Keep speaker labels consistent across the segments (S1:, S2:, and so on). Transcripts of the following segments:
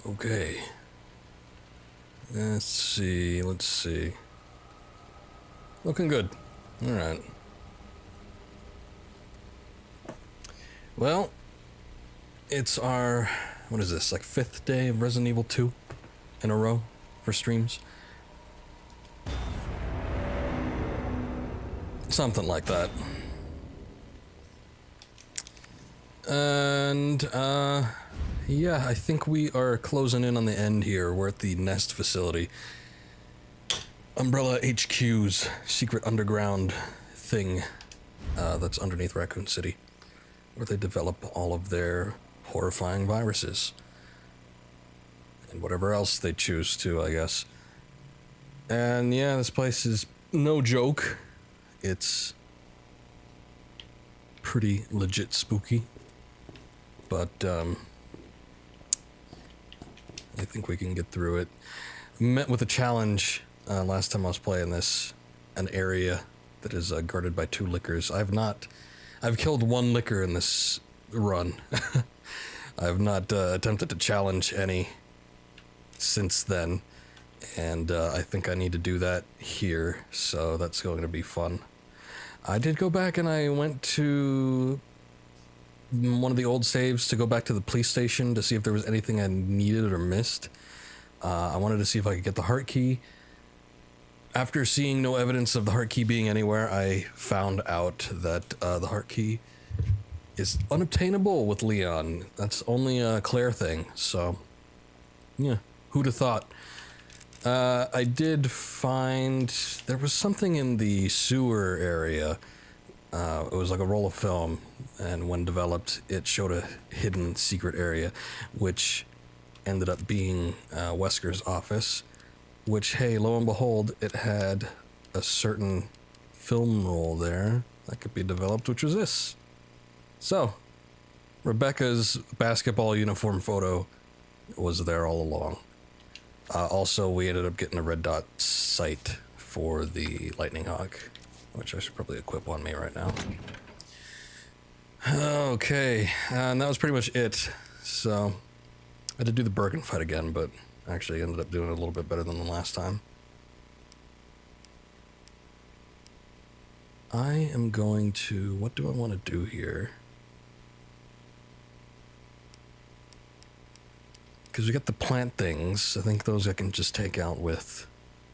S1: Okay. Let's see. Looking good. Alright. Well, it's our, what is this, like 5th day of Resident Evil 2 in a row for streams? Something like that. And, yeah, I think we are closing in on the end here. We're at the Nest facility. Umbrella HQ's secret underground thing that's underneath Raccoon City, where they develop all of their horrifying viruses. And whatever else they choose to, I guess. And yeah, this place is no joke. It's pretty legit spooky. But, I think we can get through it. Met with a challenge last time I was playing this, an area that is guarded by 2 lickers. I've killed 1 licker in this run. I have not attempted to challenge any since then, and I think I need to do that here, so that's going to be fun. I did go back and I went to one of the old saves to go back to the police station to see if there was anything I needed or missed. I wanted to see if I could get the heart key. After seeing no evidence of the heart key being anywhere, I found out that the heart key is unobtainable with Leon. That's only a Claire thing, so yeah, who'd have thought? I did find there was something in the sewer area. It was like a roll of film, and when developed, it showed a hidden secret area, which ended up being Wesker's office, which, hey, lo and behold, it had a certain film roll there that could be developed, which was this. So, Rebecca's basketball uniform photo was there all along. Also, we ended up getting a red dot sight for the Lightning Hawk, which I should probably equip on me right now. Okay, and that was pretty much it. So, I had to do the Bergen fight again, but actually ended up doing it a little bit better than the last time. I am going to, what do I want to do here? Because we got the plant things. I think those I can just take out with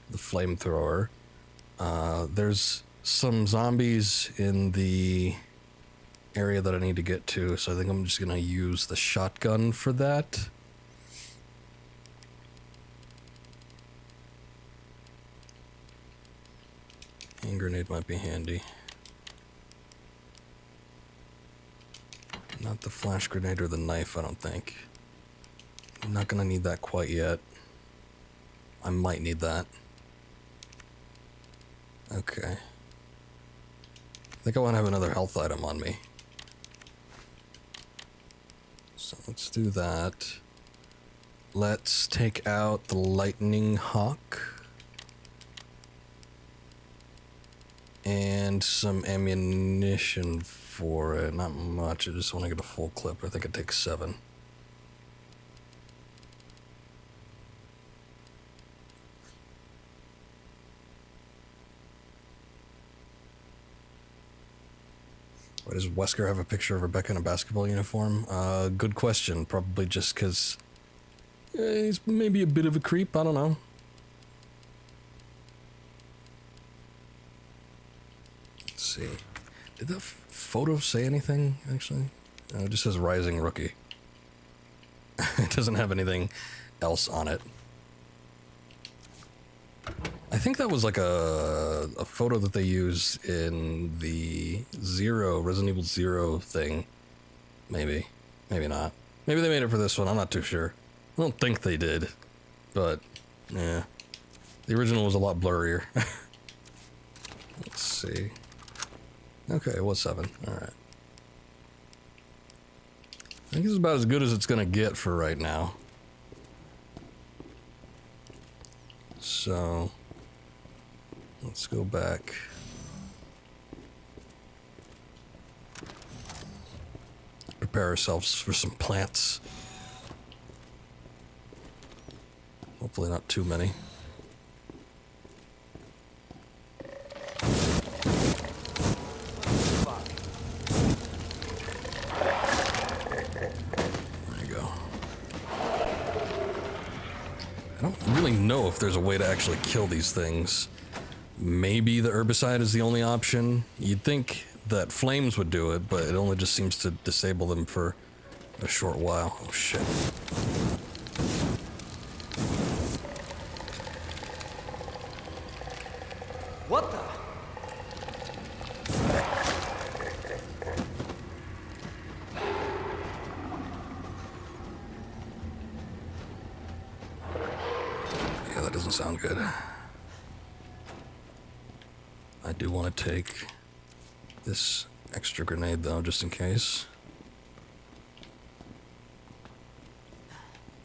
S1: the flamethrower. There's some zombies in the area that I need to get to, so I think I'm just going to use the shotgun for that. Hand grenade might be handy. Not the flash grenade or the knife, I don't think. I'm not gonna need that quite yet. I might need that. Okay. I think I want to have another health item on me. So let's do that. Let's take out the Lightning Hawk. And some ammunition for it. Not much, I just want to get a full clip. I think it takes 7. Why does Wesker have a picture of Rebecca in a basketball uniform? Good question. Probably just because he's maybe a bit of a creep. I don't know. Let's see. Did that photo say anything, actually? It just says Rising Rookie. It doesn't have anything else on it. I think that was like a photo that they used in the Resident Evil 0 thing. Maybe. Maybe not. Maybe they made it for this one, I'm not too sure. I don't think they did. But, yeah. The original was a lot blurrier. Let's see. Okay, it was 7. Alright. I think this is about as good as it's gonna get for right now. So, let's go back. Prepare ourselves for some plants. Hopefully not too many. There you go. I don't really know if there's a way to actually kill these things. Maybe the herbicide is the only option. You'd think that flames would do it, but it only just seems to disable them for a short while. Oh shit.
S2: What the?
S1: Yeah, that doesn't sound good. I do want to take this extra grenade though, just in case.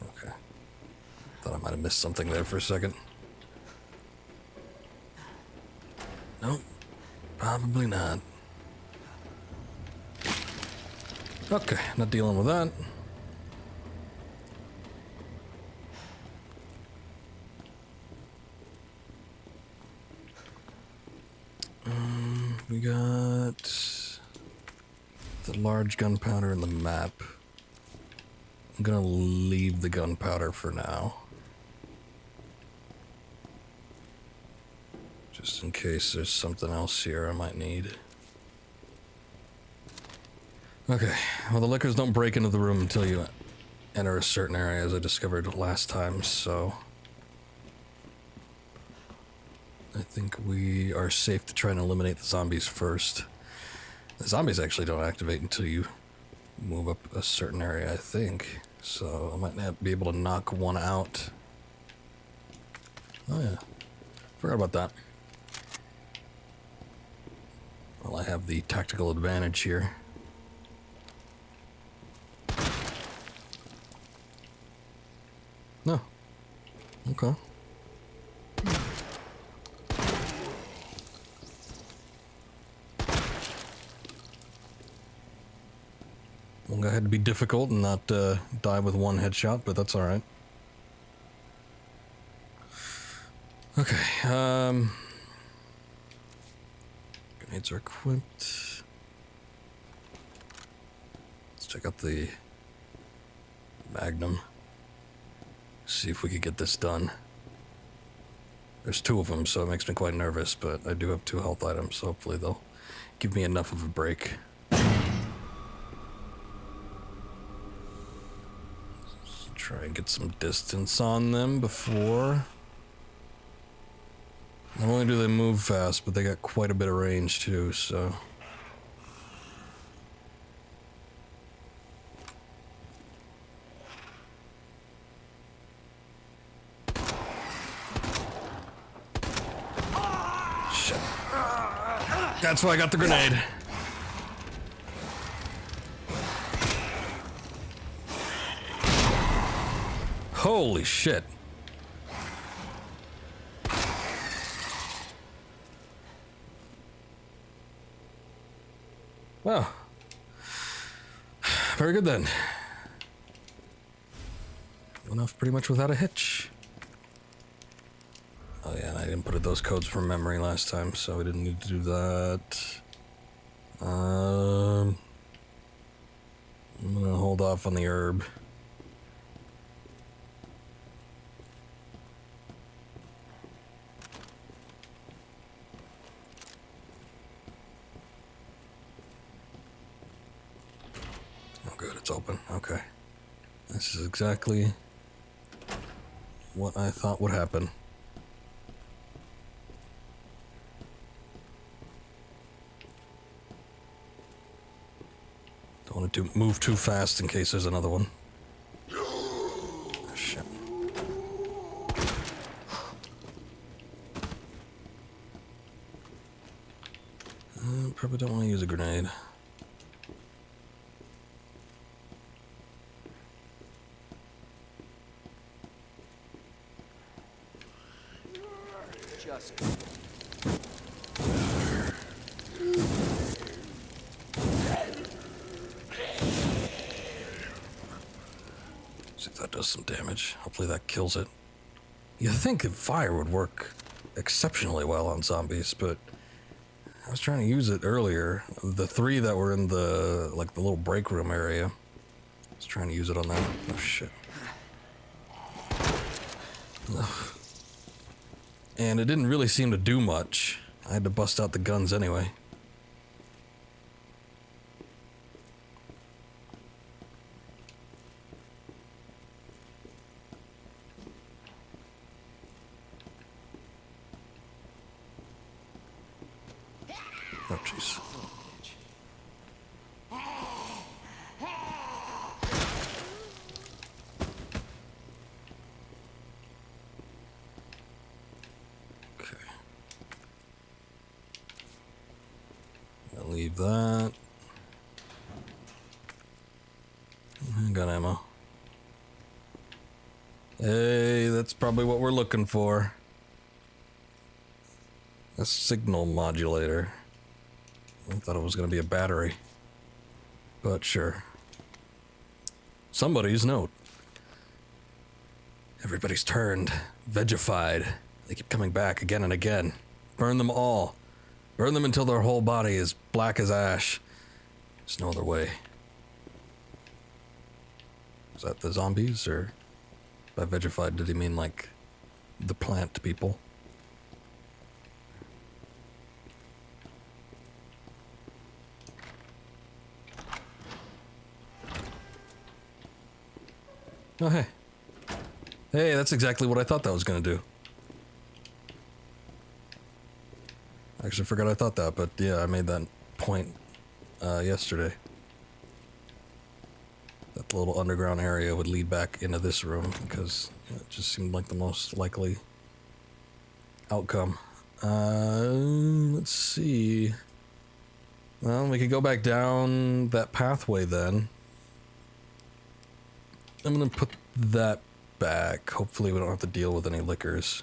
S1: Okay. Thought I might have missed something there for a second. Nope. Probably not. Okay, not dealing with that. We got the large gunpowder in the map. I'm gonna leave the gunpowder for now. Just in case there's something else here I might need. Okay, well the liquors don't break into the room until you enter a certain area, as I discovered last time, so I think we are safe to try and eliminate the zombies first. The zombies actually don't activate until you move up a certain area, I think. So I might not be able to knock one out. Oh yeah, forgot about that. Well, I have the tactical advantage here. No. Okay. Well, I had to be difficult and not die with one headshot, but that's alright. Okay, grenades are equipped. Let's check out the Magnum. See if we could get this done. There's two of them, so it makes me quite nervous, but I do have 2 health items, so hopefully they'll give me enough of a break. Try and get some distance on them before. Not only do they move fast, but they got quite a bit of range too, so. Shit. That's why I got the grenade. Holy shit. Well, very good then. Went off pretty much without a hitch. Oh yeah, and I inputted those codes from memory last time, so we didn't need to do that. I'm gonna hold off on the herb. Oh good, it's open. Okay. This is exactly what I thought would happen. Don't want to move too fast in case there's another one. Oh, shit. Probably don't want to use a grenade.
S2: Just
S1: See if that does some damage. Hopefully that kills it. You think that fire would work exceptionally well on zombies, but I was trying to use it earlier. The 3 that were in the, like, the little break room area. I was trying to use it on that. Oh, shit. Ugh. And it didn't really seem to do much. I had to bust out the guns anyway. Oh, jeez. Okay. I'll leave that. I got ammo. Hey, that's probably what we're looking for. A signal modulator. I thought it was going to be a battery. But sure. Somebody's note. Everybody's turned. Vegified. They keep coming back again and again. Burn them all. Burn them until their whole body is black as ash. There's no other way. Is that the zombies, or by vegified did he mean like the plant people? Oh, hey. Hey, that's exactly what I thought that was gonna do. I actually forgot I thought that, but yeah, I made that point yesterday. That the little underground area would lead back into this room, because it just seemed like the most likely outcome. Let's see. Well, we could go back down that pathway then. I'm gonna put that back. Hopefully we don't have to deal with any liquors.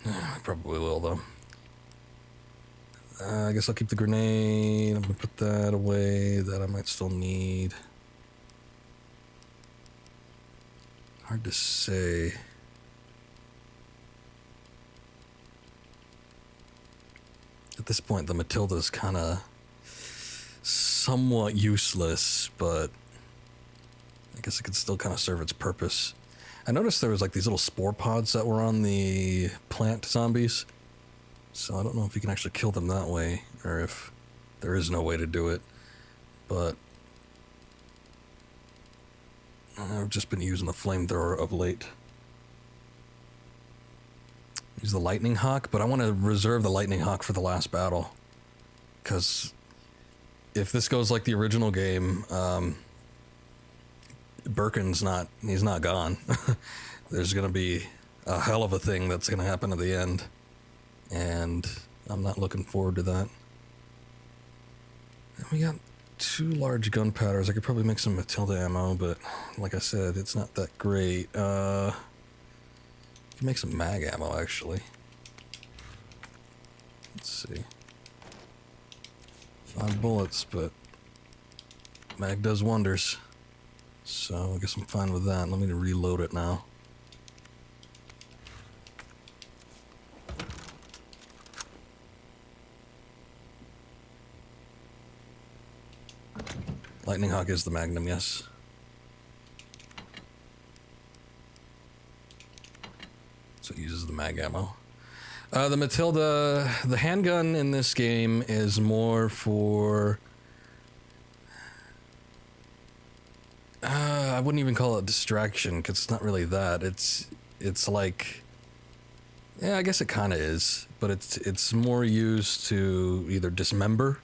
S1: I probably will, though. I guess I'll keep the grenade. I'm gonna put that away. That I might still need. Hard to say. At this point, the Matilda's kind of somewhat useless, but I guess it could still kind of serve its purpose. I noticed there was like these little spore pods that were on the plant zombies. So I don't know if you can actually kill them that way, or if there is no way to do it. But I've just been using the flamethrower of late. Use the lightning hawk, but I want to reserve the lightning hawk for the last battle. Because if this goes like the original game, Birkin's he's not gone. There's going to be a hell of a thing that's going to happen at the end. And I'm not looking forward to that. And we got 2 large gunpowders. I could probably make some Matilda ammo, but like I said, it's not that great. Can make some mag ammo, actually. Let's see. 5 bullets, but mag does wonders. So I guess I'm fine with that. Let me reload it now. Lightning Hawk is the Magnum, yes. So it uses the mag ammo. The Matilda, the handgun in this game is more for... I wouldn't even call it distraction, because it's not really that. It's like... Yeah, I guess it kind of is, but it's more used to either dismember,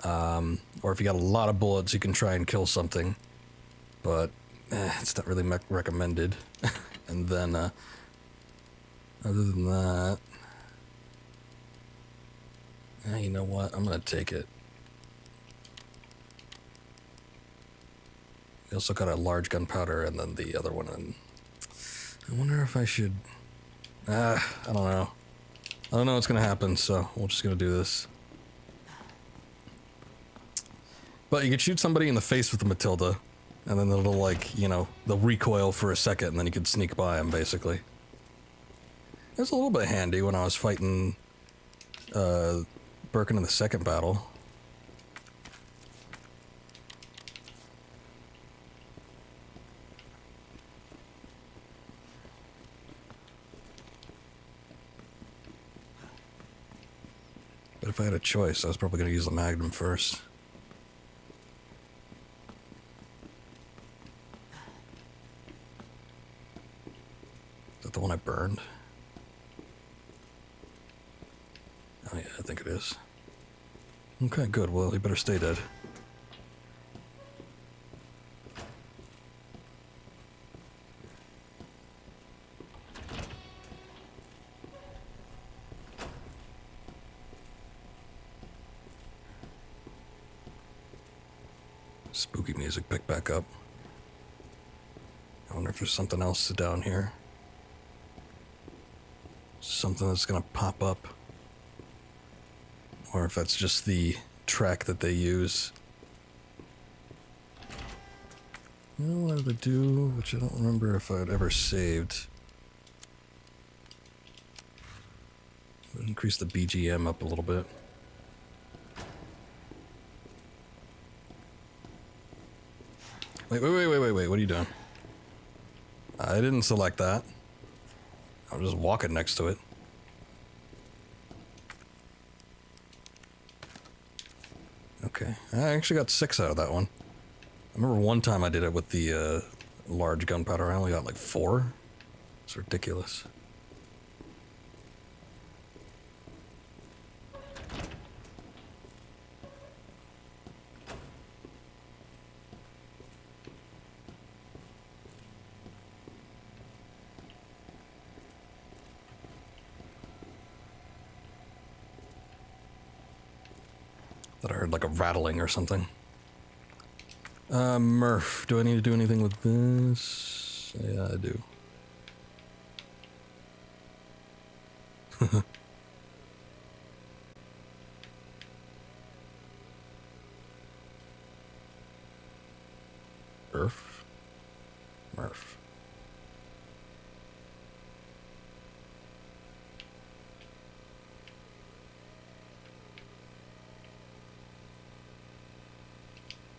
S1: or if you got a lot of bullets, you can try and kill something, but it's not really recommended. And then, other than that, you know what? I'm gonna take it. You also got a large gunpowder, and then the other one. And I wonder if I should. I don't know. I don't know what's gonna happen, so we're just gonna do this. But you could shoot somebody in the face with the Matilda, And then it'll, like, you know, they'll recoil for a second and then you can sneak by them, basically. It was a little bit handy when I was fighting Birkin in the second battle. But if I had a choice, I was probably going to use the Magnum first. Is that the one I burned? Oh yeah, I think it is. Okay, good. Well, you better stay dead. Spooky music picked back up. I wonder if there's something else down here. Something that's gonna pop up. Or if that's just the track that they use. You know what I would do, which I don't remember if I'd ever saved. Increase the BGM up a little bit. Wait, what are you doing? I didn't select that. I was just walking next to it. Okay, I actually got 6 out of that one. I remember one time I did it with the large gunpowder, I only got like 4. It's ridiculous. Thought I heard like a rattling or something. Murph, do I need to do anything with this? Yeah, I do. Murph.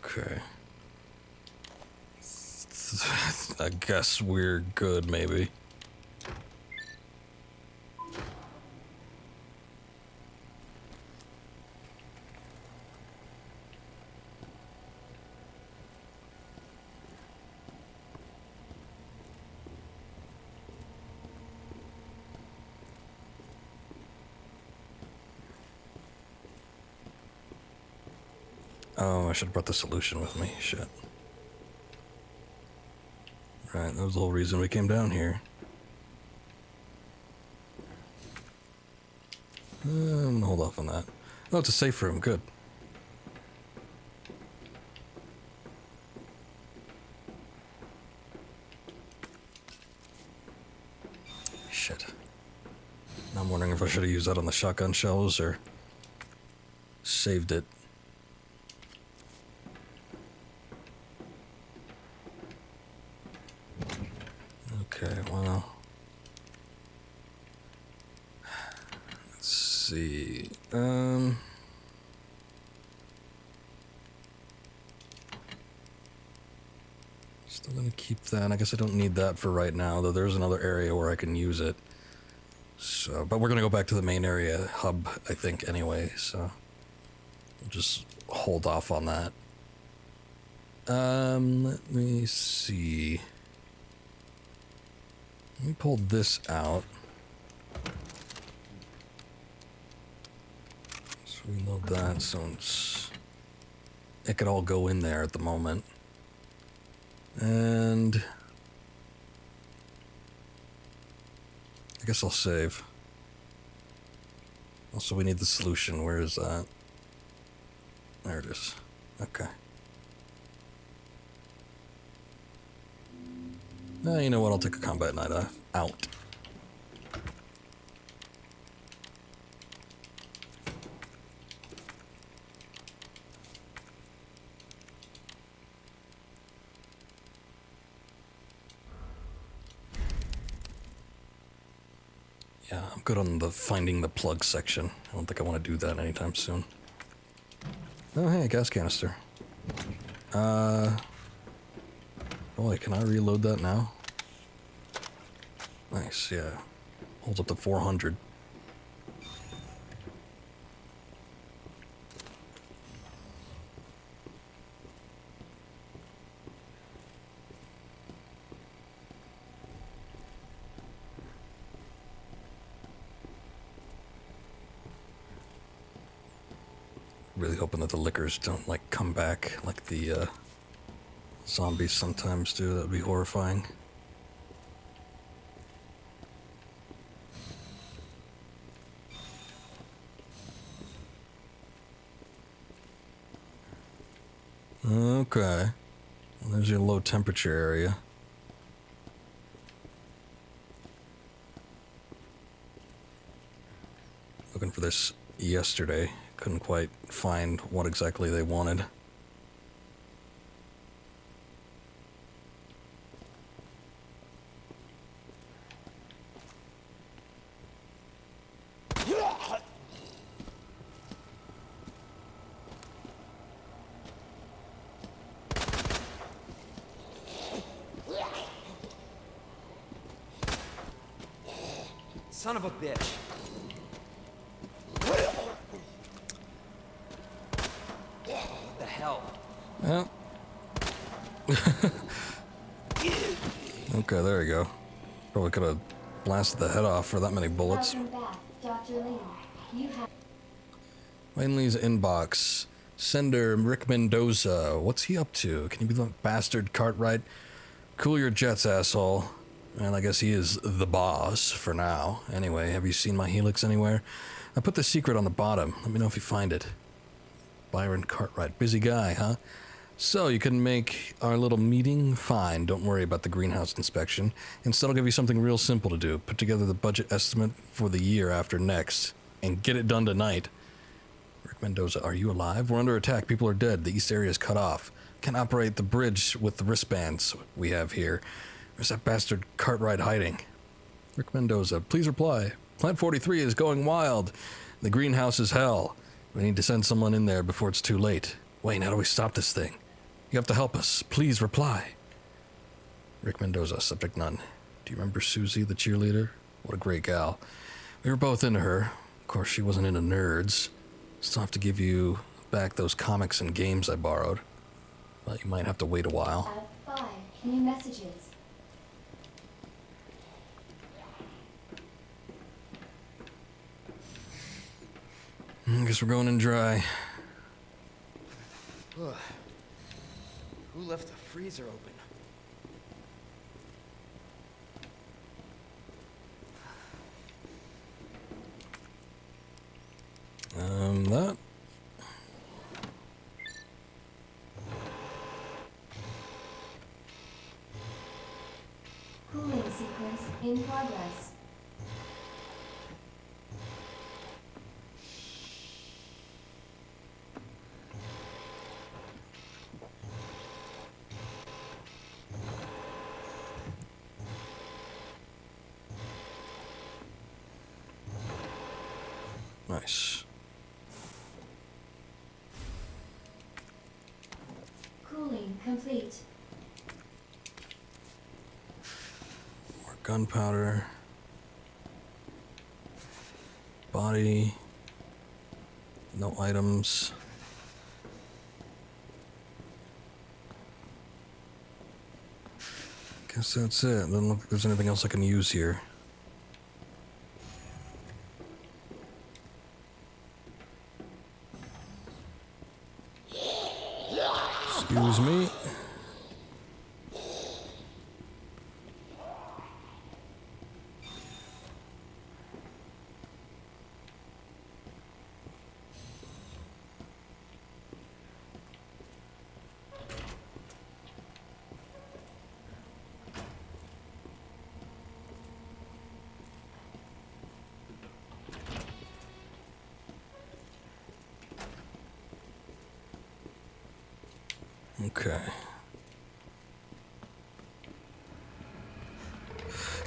S1: Okay. I guess we're good, maybe. Oh, I should have brought the solution with me. Shit. Right, that was the whole reason we came down here. I'm gonna hold off on that. Oh, it's a safe room. Good. Shit. Now I'm wondering if I should have used that on the shotgun shells or saved it. Okay, well. Let's see. Still gonna keep that. I guess I don't need that for right now, though there's another area where I can use it. So, but we're gonna go back to the main area hub, I think, anyway, so we'll just hold off on that. Let me see. Let me pull this out. So reload that, so it could all go in there at the moment. And I guess I'll save. Also, we need the solution. Where is that? There it is. Okay. You know what? I'll take a combat night out. Yeah, I'm good on the finding the plug section. I don't think I want to do that anytime soon. Oh, hey, gas canister. Boy, can I reload that now? Nice, yeah. Holds up to 400. Really hoping that the liquors don't, like, come back like the, zombies sometimes do. That'd be horrifying. Okay. Well, there's your low temperature area. Looking for this yesterday. Couldn't quite find what exactly they wanted.
S2: Son of a bitch. What the hell?
S1: Yeah. Okay, there you go. Probably could have blasted the head off for that many bullets.
S3: Welcome back, Dr. Lane. You have...
S1: Lanley's inbox. Sender Rick Mendoza. What's he up to? Can you be the bastard Cartwright? Cool your jets, asshole. And I guess he is the boss for now. Anyway, have you seen my helix anywhere? I put the secret on the bottom. Let me know if you find it. Byron Cartwright. Busy guy, huh? So, you couldn't make our little meeting? Fine, don't worry about the greenhouse inspection. Instead, I'll give you something real simple to do. Put together the budget estimate for the year after next. And get it done tonight. Rick Mendoza, are you alive? We're under attack. People are dead. The east area is cut off. Can't operate the bridge with the wristbands we have here. Where's that bastard Cartwright hiding? Rick Mendoza, please reply. Plant 43 is going wild. The greenhouse is hell. We need to send someone in there before it's too late. Wayne, how do we stop this thing? You have to help us. Please reply. Rick Mendoza, subject none. Do you remember Susie, the cheerleader? What a great gal. We were both into her. Of course, she wasn't into nerds. Still have to give you back those comics and games I borrowed. But you might have to wait a while.
S3: Out of 5 new messages.
S1: Guess we're going in dry.
S2: Ugh. Who left the freezer open?
S1: That.
S3: Cooling sequence in progress.
S1: Nice.
S3: Cooling complete.
S1: More gunpowder. Body. No items. Guess that's it. Doesn't look like there's anything else I can use here. Excuse me. Okay.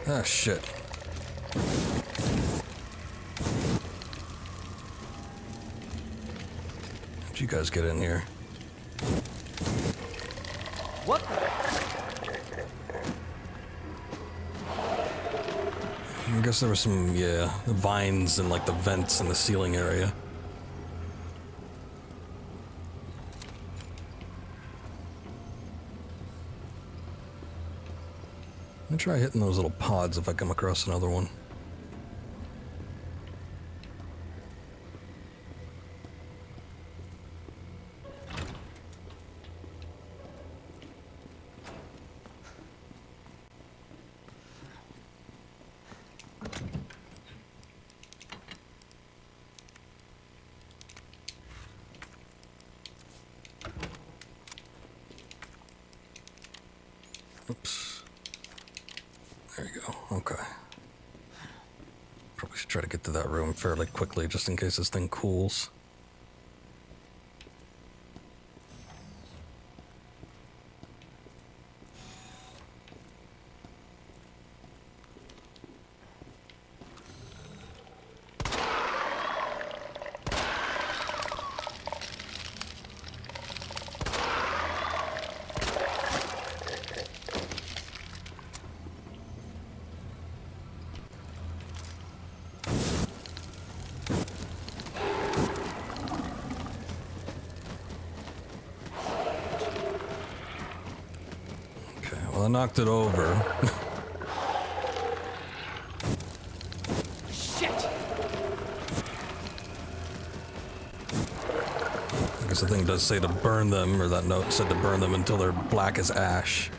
S1: Ah, shit. guys get in here.
S2: What the?
S1: I guess there were some, yeah, vines and like the vents in the ceiling area. I'm gonna try hitting those little pods if I come across another one. Oops. There you go. Okay. Probably should try to get to that room fairly quickly just in case this thing cools. Well, I knocked it over.
S2: Shit!
S1: I guess the thing does say to burn them, or that note said to burn them until they're black as ash.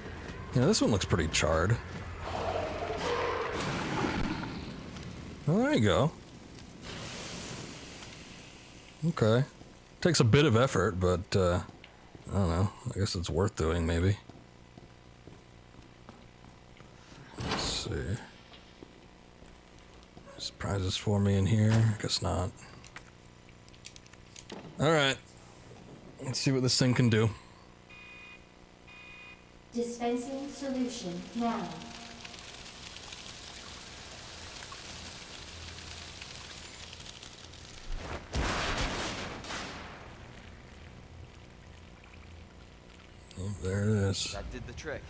S1: Yeah, this one looks pretty charred. Well, there you go. Okay. Takes a bit of effort, but, I don't know. I guess it's worth doing, maybe. Let's see. Surprises for me in here? Guess not. Alright. Let's see what this thing can do.
S3: Dispensing solution now.
S1: Oh, there it is.
S2: That did the trick.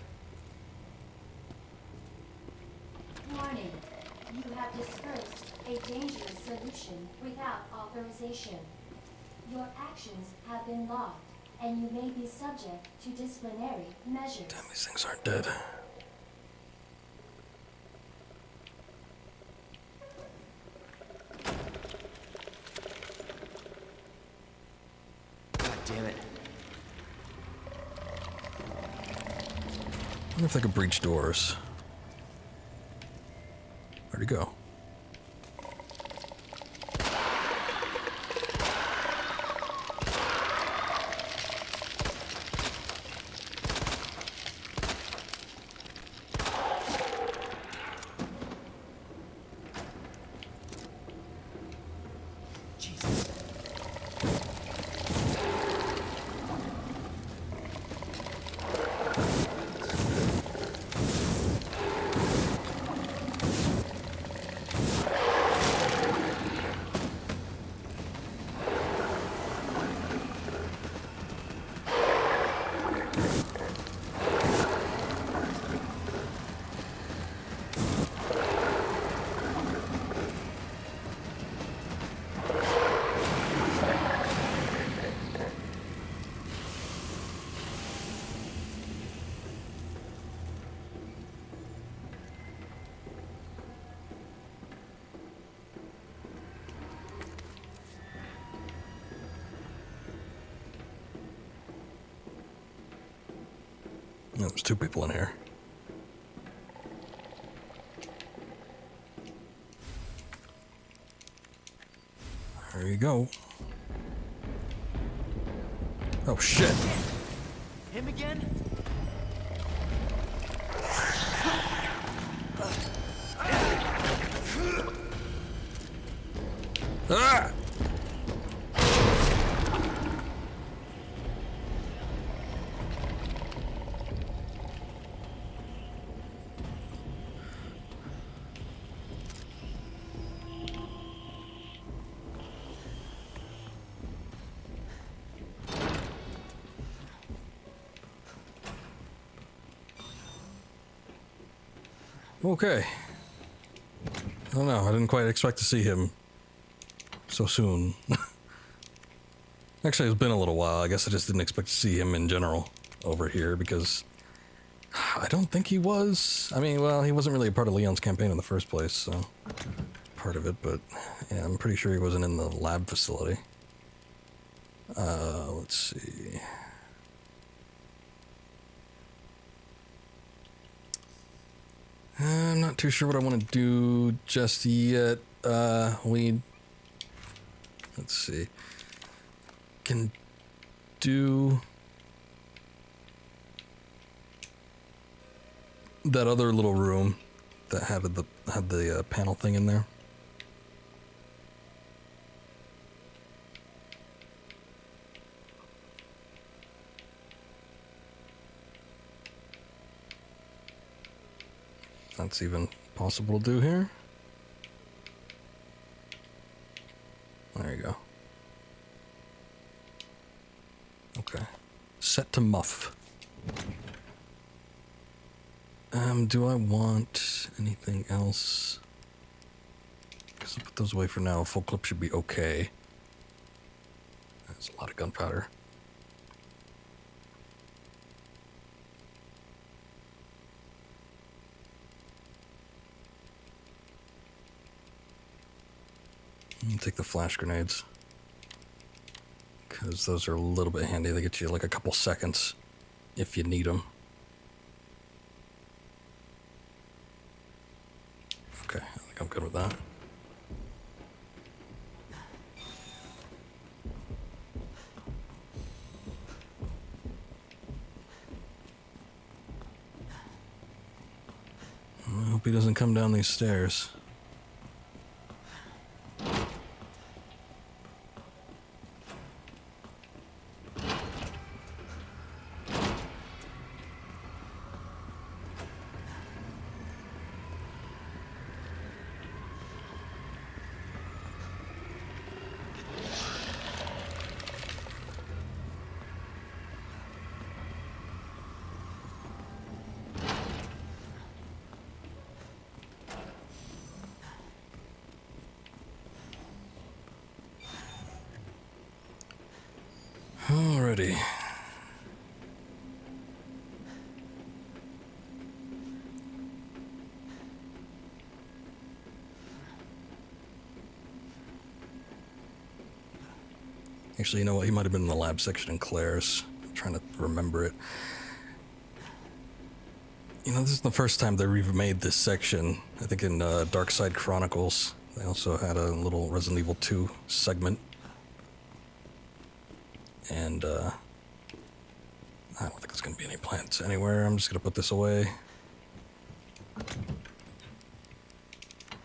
S3: Warning. You have dispersed a dangerous solution without authorization. Your actions have been logged, and you may be subject to disciplinary measures.
S1: Damn, these things aren't dead.
S2: God damn it.
S1: I wonder if they could breach doors. Where'd he go?
S2: Jesus.
S1: No, there's two people in here. There you go. Oh shit!
S2: Him again?
S1: Ah! Okay. I don't know, I didn't quite expect to see him so soon. Actually, it's been a little while. I guess I just didn't expect to see him in general over here because I don't think he was. I mean, well, he wasn't really a part of Leon's campaign in the first place, so part of it, but yeah, I'm pretty sure he wasn't in the lab facility. Let's see. I'm not too sure what I want to do just yet. Let's see. Can do that other little room that had the panel thing in there. That's even possible to do here. There you go. Okay. Set to muff. Do I want anything else? Guess I'll put those away for now. Full clip should be okay. That's a lot of gunpowder. Take the flash grenades, because those are a little bit handy. They get you like a couple seconds if you need them. Okay, I think I'm good with that. I hope he doesn't come down these stairs. Alrighty. Actually, you know what? He might have been in the lab section in Claire's. I'm trying to remember it. You know, this is the first time they remade this section. I think in Dark Side Chronicles, they also had a little Resident Evil 2 segment. And, I don't think there's going to be any plants anywhere. I'm just going to put this away.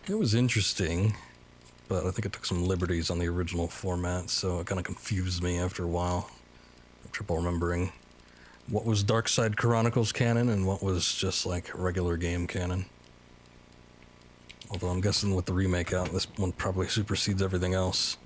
S1: It was interesting, but I think it took some liberties on the original format, so it kind of confused me after a while. I'm triple remembering what was Dark Side Chronicles canon and what was just like regular game canon. Although I'm guessing with the remake out, this one probably supersedes everything else.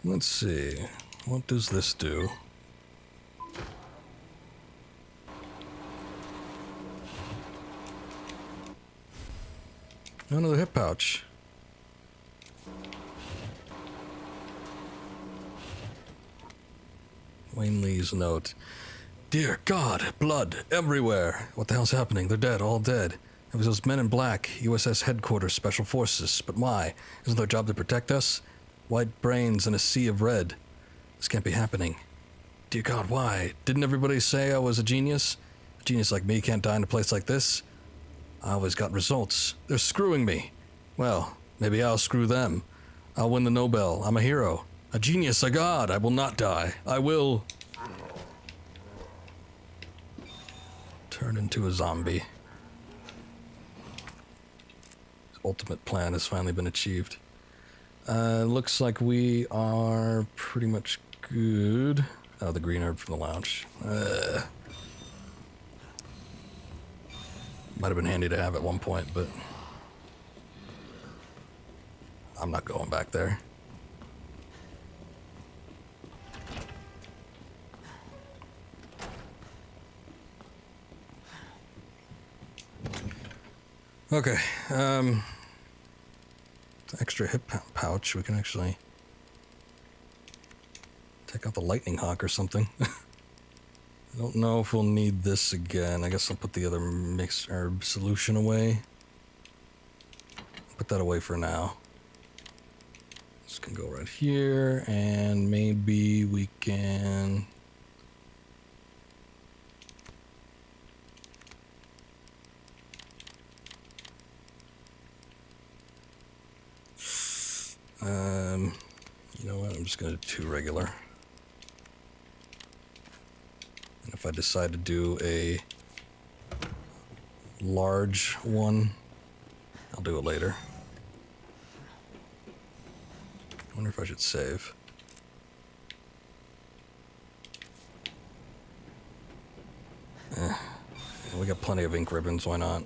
S1: Let's see, what does this do? Another hip pouch. Wayne Lee's note. Dear God, blood everywhere. What the hell's happening? They're dead, all dead. It was those men in black, USS Headquarters, Special Forces. But why? Isn't their job to protect us? White brains in a sea of red. This can't be happening. Dear God, why? Didn't everybody say I was a genius? A genius like me can't die in a place like this? I always got results. They're screwing me. Well, maybe I'll screw them. I'll win the Nobel. I'm a hero. A genius, a god. I will not die. I will turn into a zombie. His ultimate plan has finally been achieved. Looks like we are pretty much good. Oh, the green herb from the lounge. Might have been handy to have at one point, but I'm not going back there. Okay, extra hip pouch. We can actually take out the lightning hawk or something. I don't know if we'll need this again. I guess I'll put the other mixed herb solution away. Put that away for now. This can go right here, and maybe we can... you know what? I'm just gonna do 2 regular. And if I decide to do a large one, I'll do it later. I wonder if I should save. We got plenty of ink ribbons, why not?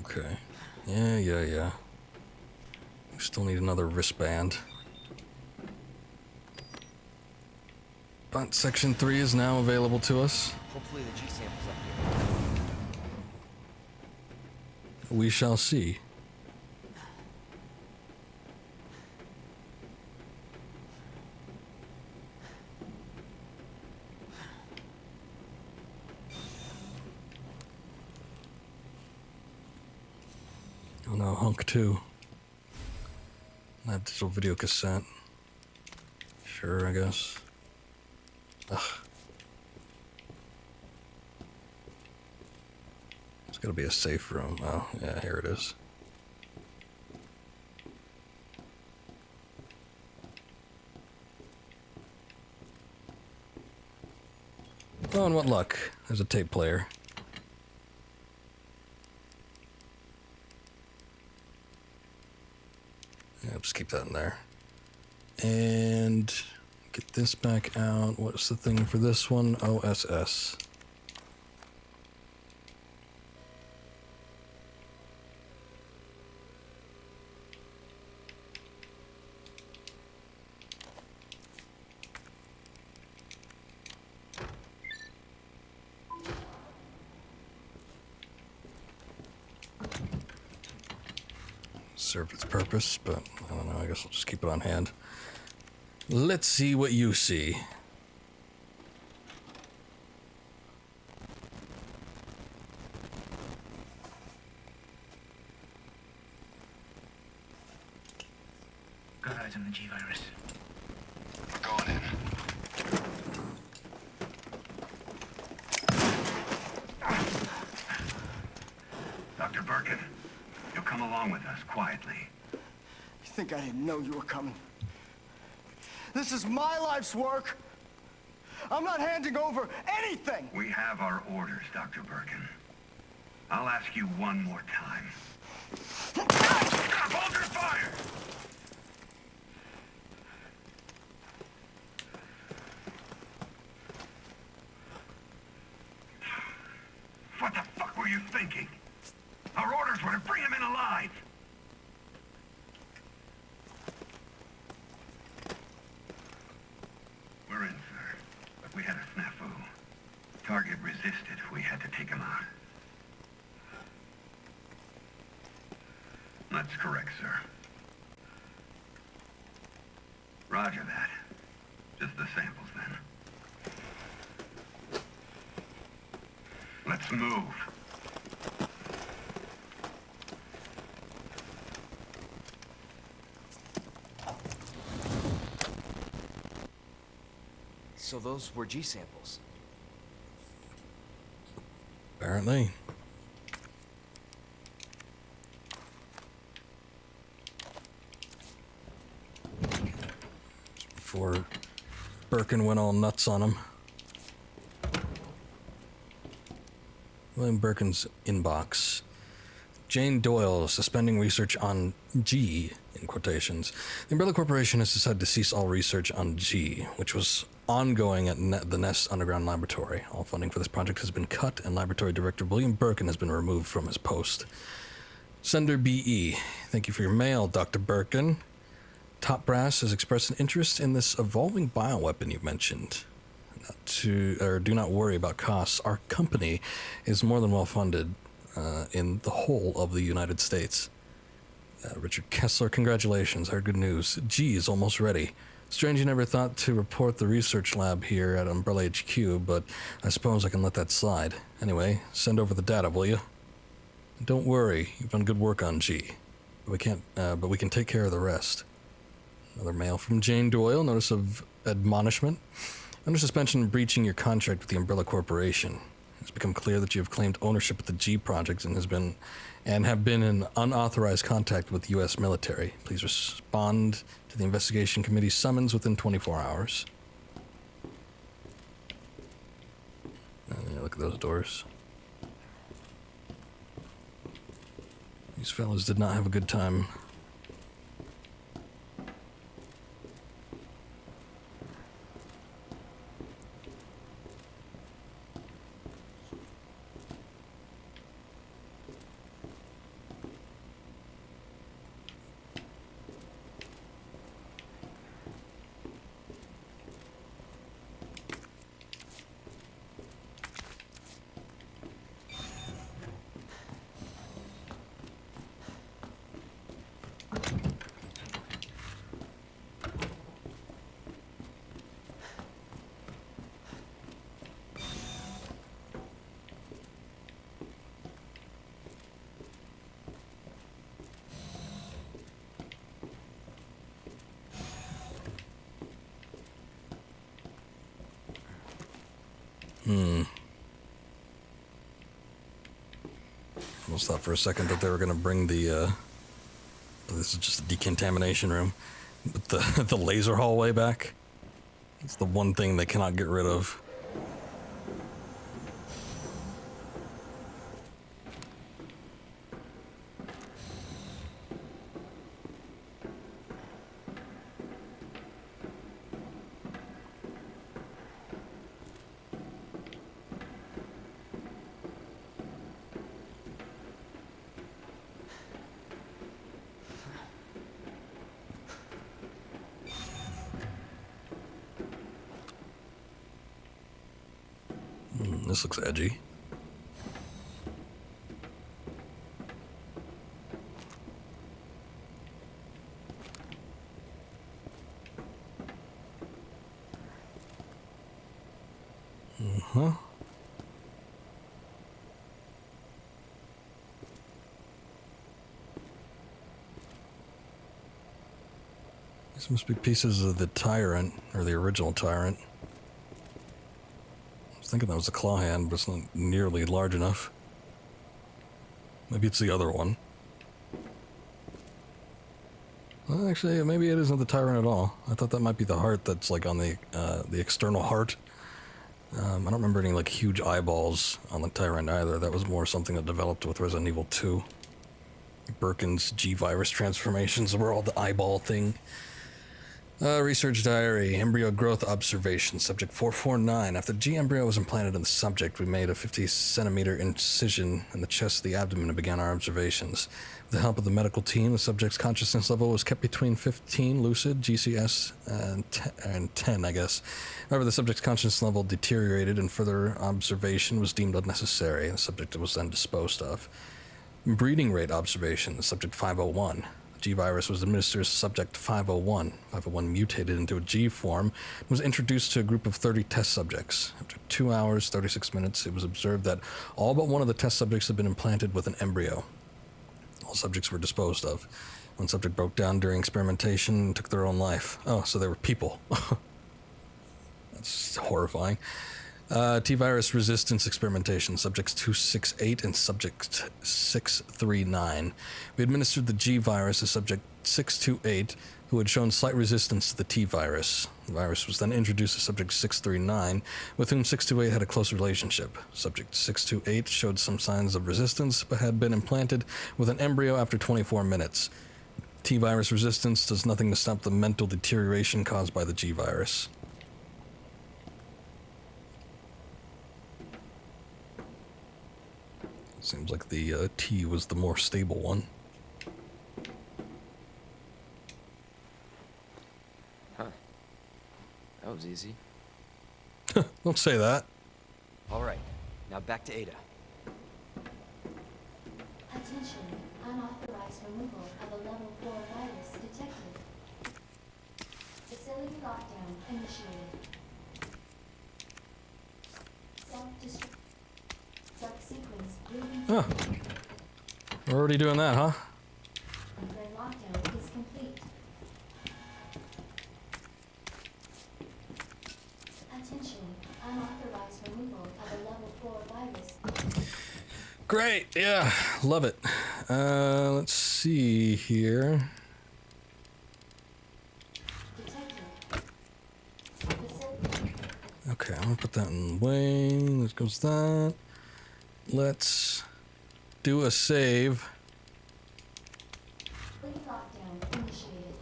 S1: Okay. Yeah. We still need another wristband. But section 3 is now available to us.
S2: Hopefully the G sample's up here.
S1: We shall see. Oh no, Hunk 2. That digital video cassette. Sure, I guess. Ugh. There's gotta be a safe room. Oh, yeah, here it is. Oh, and what luck. There's a tape player. Yeah, just keep that in there. And get this back out. What's the thing for this one? OSS. Served its purpose, but I don't know, I guess I'll just keep it on hand. Let's see what you see.
S4: Got eyes on the G-Virus.
S5: We're going in.
S4: Dr. Birkin, you'll come along with us quietly.
S2: You think I didn't know you were coming? This is my life's work. I'm not handing over anything.
S4: We have our orders, Dr. Birkin. I'll ask you one more time. Stop! Hold your fire! What the fuck were you thinking? Our orders were to bring him in alive. We're in, sir. But we had a snafu. Target resisted. We had to take him out. That's correct, sir. Roger that. Just the samples, then. Let's move.
S6: So those were G samples.
S1: Apparently. Before Birkin went all nuts on him. William Birkin's inbox. Jane Doyle suspending research on G, in quotations. The Umbrella Corporation has decided to cease all research on G, which was ongoing at the Nest Underground Laboratory. All funding for this project has been cut, and Laboratory Director William Birkin has been removed from his post. Sender B.E. Thank you for your mail, Dr. Birkin. Top Brass has expressed an interest in this evolving bioweapon you mentioned. Do not worry about costs. Our company is more than well funded in the whole of the United States. Richard Kessler, congratulations. Our good news. G is almost ready. Strange you never thought to report the research lab here at Umbrella HQ, but I suppose I can let that slide. Anyway, send over the data, will you? Don't worry, you've done good work on G. But we can take care of the rest. Another mail from Jane Doyle. Notice of admonishment. Under suspension and breaching your contract with the Umbrella Corporation. It's become clear that you have claimed ownership of the G project and have been in unauthorized contact with the U.S. military. Please respond to the investigation committee's summons within 24 hours. Look at those doors. These fellas did not have a good time. Almost thought for a second that they were going to bring the, this is just a decontamination room, but the laser hallway back. It's the one thing they cannot get rid of. This looks edgy. Uh-huh. These must be pieces of the Tyrant, or the original Tyrant. I was thinking that was a claw hand, but it's not nearly large enough. Maybe it's the other one. Well, actually, maybe it isn't the Tyrant at all. I thought that might be the heart that's like on the external heart. I don't remember any like huge eyeballs on the Tyrant either. That was more something that developed with Resident Evil 2. Birkin's G-virus transformations were all the eyeball thing. Research diary, embryo growth observation, subject 449. After the G embryo was implanted in the subject, we made a 50-centimeter incision in the chest of the abdomen and began our observations. With the help of the medical team, the subject's consciousness level was kept between 15, lucid, GCS, and 10, I guess. However, the subject's consciousness level deteriorated and further observation was deemed unnecessary. The subject was then disposed of. Breeding rate observation, the subject 501. G-virus was administered to subject 501. 501 mutated into a G form and was introduced to a group of 30 test subjects. After 2 hours, 36 minutes, it was observed that all but one of the test subjects had been implanted with an embryo. All subjects were disposed of. One subject broke down during experimentation and took their own life. Oh, so they were people. That's horrifying. T-virus resistance experimentation, subjects 268 and subject 639. We administered the G-virus to subject 628, who had shown slight resistance to the T-virus. The virus was then introduced to subject 639, with whom 628 had a close relationship. Subject 628 showed some signs of resistance, but had been implanted with an embryo after 24 minutes. T-virus resistance does nothing to stop the mental deterioration caused by the G-virus. Seems like the T was the more stable one.
S6: Huh. That was easy.
S1: Don't say that.
S6: All right, now back to Ada.
S3: Attention, unauthorized removal of a level 4 virus detected. Facility lockdown initiated. Self-destruct sequence will be
S1: Oh. We're already doing that, huh?
S3: and when lockdown is complete. Attention, unauthorized removal of a level 4 virus.
S1: Great, yeah, love it. Let's see here.
S3: Detected. Facility.
S1: Okay, I'm gonna put that in the way. There goes that. Let's do a save.
S3: Facility lockdown initiated.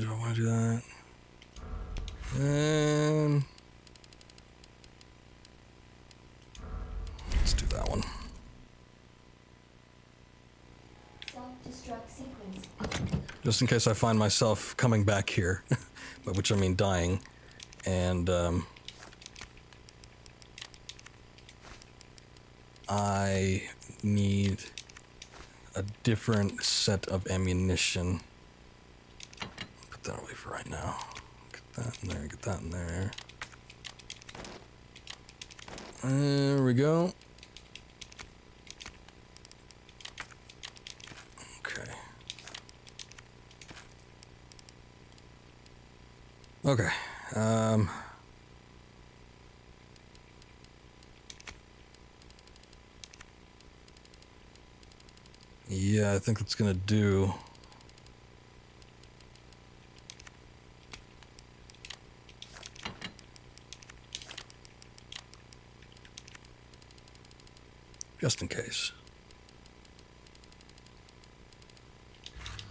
S1: Do I want to do that? Let's do that one.
S3: Self-destruct sequence.
S1: Just in case I find myself coming back here, by which I mean dying, and I need a different set of ammunition. Put that away for right now. Get that in there, get that in there. There we go. Okay. Okay. Yeah, I think that's gonna do. Just in case.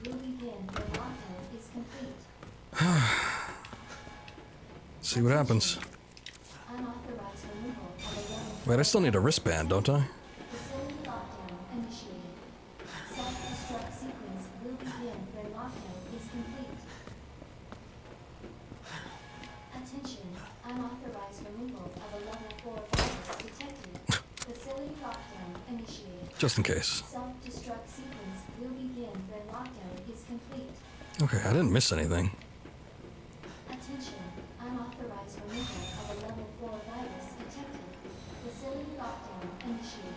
S3: Will begin when lockdown is complete.
S1: See what happens.
S3: Unauthorized removal of a level
S1: Wait, I still need a wristband, don't I?
S3: facility lockdown initiated. Self-destruct sequence will begin when lockdown is complete. Attention, unauthorized removal of a level 4 virus detected. Facility lockdown initiated.
S1: Just in case.
S3: Self-destruct sequence will begin when lockdown is complete.
S1: Okay, I didn't miss anything.
S3: Attention, unauthorized removal of a level 4 virus detected. Facility lockdown initiated.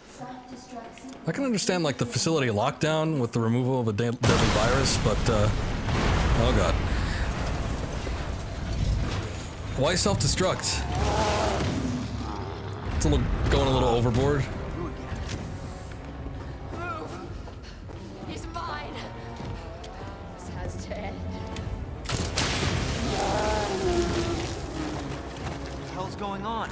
S3: Self-destruct sequence.
S1: I can understand like the facility lockdown with the removal of a deadly virus, but oh god. Why self-destruct? It's going a little overboard.
S7: He's mine. This has to end.
S8: What the hell's going on?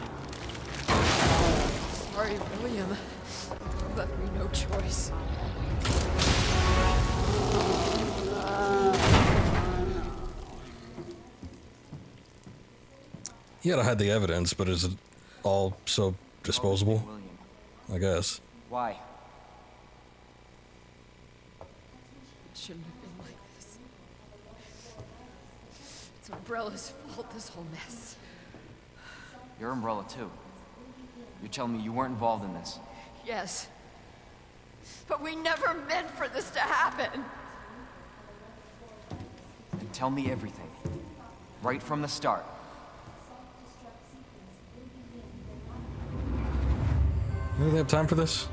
S7: Sorry, William. You left me no choice.
S1: He had to hide the evidence, but is it all so disposable?
S8: William,
S1: I guess.
S8: why?
S7: It shouldn't have been like this. It's Umbrella's fault, this whole mess.
S8: Your umbrella too. You're telling me you weren't involved in this?
S7: Yes. But we never meant for this to happen.
S8: Then tell me everything. Right from the start.
S1: Do they have time for this?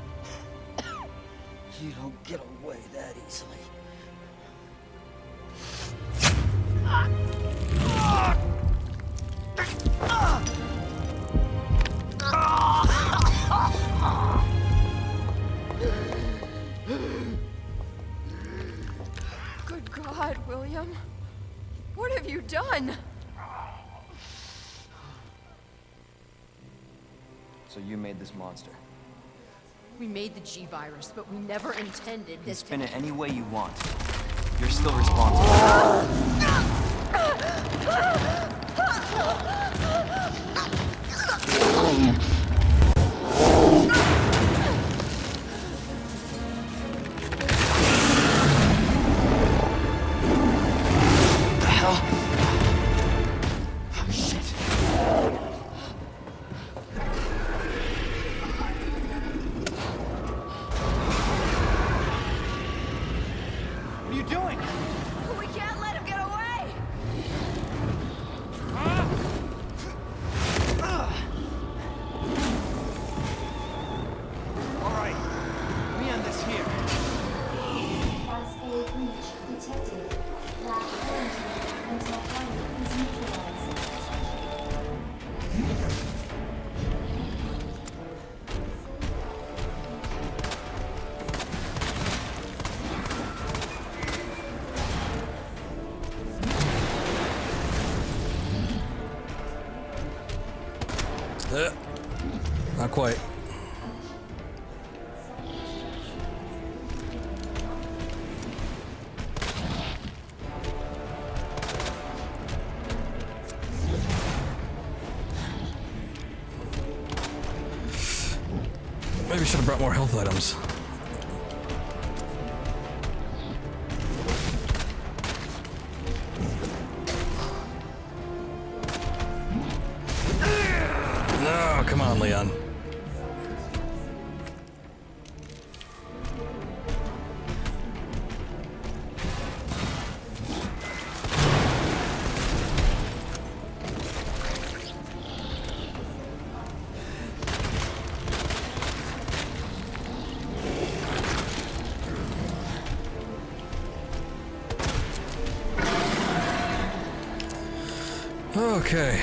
S2: You don't get away that easily.
S7: Good God, William. What have you done?
S8: So you made this monster.
S7: We made the G-Virus, but we never intended
S8: You can
S7: this
S8: spin it any way you want. You're still responsible.
S2: The hell? Oh, shit. What are you doing?
S7: We can't let him get away!
S2: All right. We end this here.
S3: As a breach detected, lab quarantine until target is neutralized.
S1: Not quite. Maybe should have brought more health items. No, come on, Leon. Okay.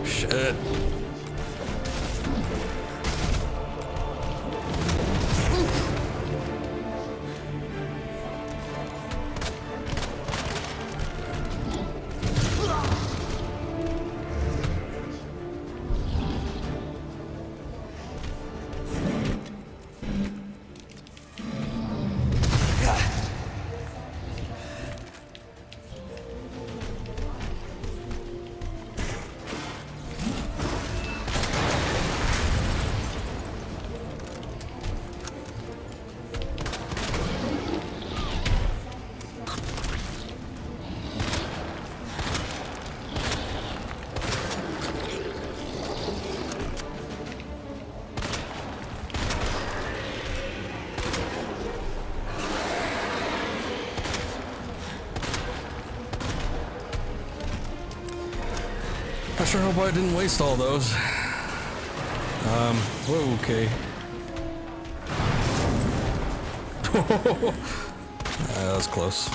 S1: Shit. I sure hope I didn't waste all those. Whoa, okay. That was close.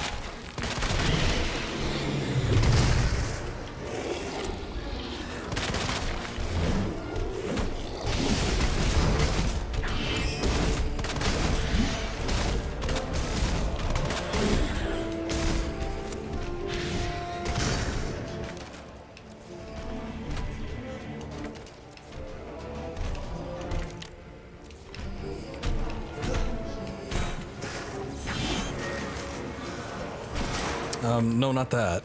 S1: No, not that.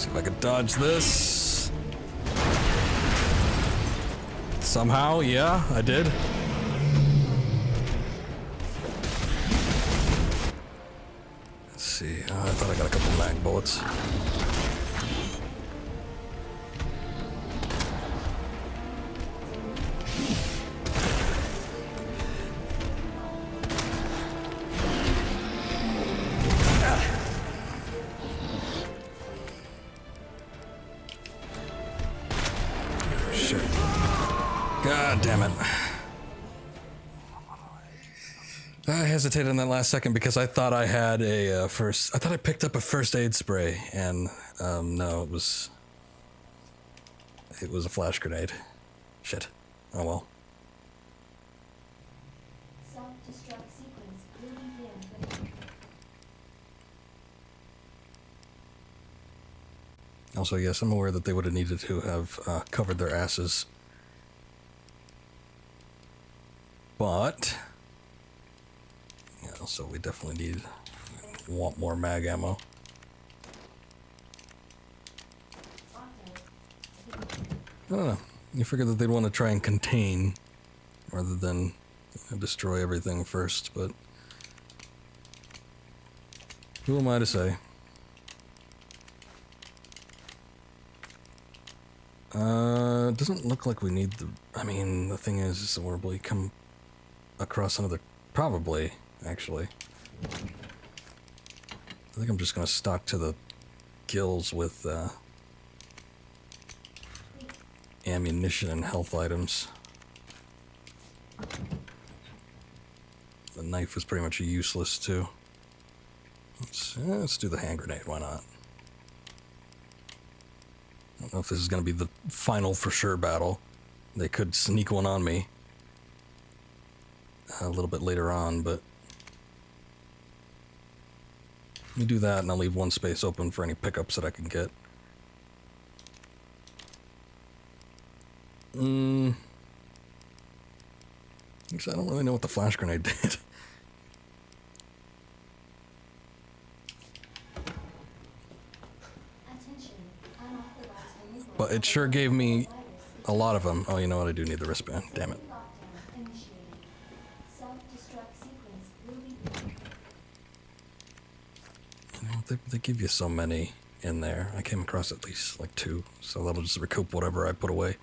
S1: See if I can dodge this. Somehow, yeah, I did. Let's see. I thought I got a couple mag bullets. Shit. God damn it. I hesitated in that last second because I thought I had a I thought I picked up a first aid spray, and no, it was a flash grenade. Shit. Oh well.
S3: Self-destruct sequence will begin.
S1: Also, yes, I'm aware that they would have needed to have covered their asses. But, yeah, also we definitely want more mag ammo. I don't know. You figure that they'd want to try and contain rather than destroy everything first, but who am I to say? It doesn't look like we need the... I mean, the thing is we'll probably come across another... Probably, actually. I think I'm just gonna stock to the gills with, ammunition and health items. The knife was pretty much useless, too. Let's do the hand grenade, why not? I don't know if this is going to be the final for sure battle. They could sneak one on me a little bit later on, but let me do that and I'll leave one space open for any pickups that I can get. Actually, I don't really know what the flash grenade did. But it sure gave me a lot of them. Oh, you know what? I do need the wristband. Damn it. You know, they give you so many in there. I came across at least like 2, so that'll just recoup whatever I put away.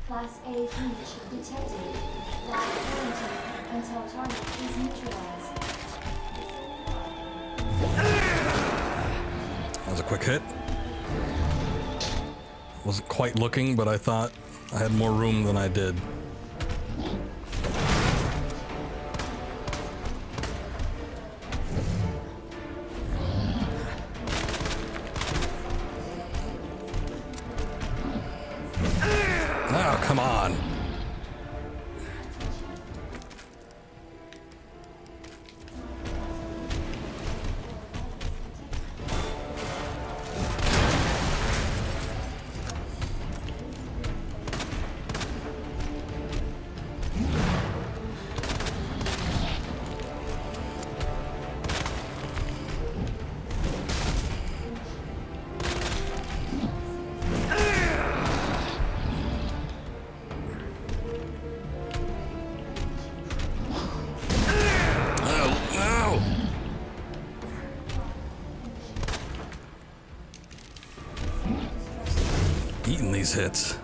S3: Class A breach detected. Lock quarantine until target is neutralized.
S1: That was a quick hit. Wasn't quite looking, but I thought I had more room than I did. Oh, come on. Eating these hits.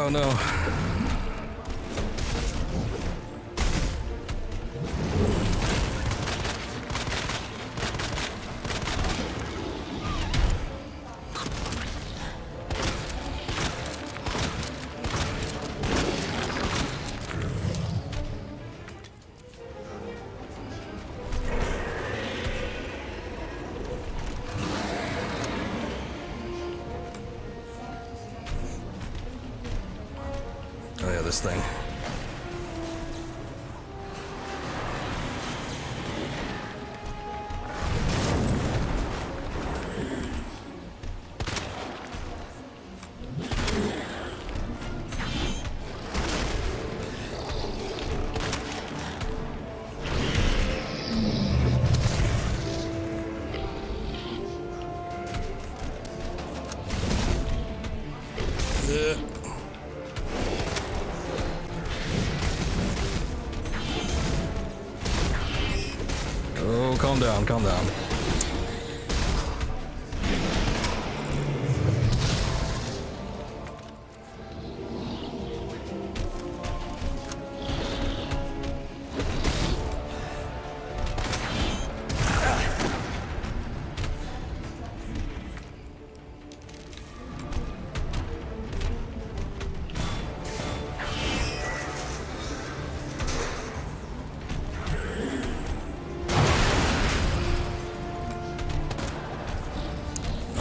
S1: Oh no. Oh yeah, this thing. Oh, calm down, calm down.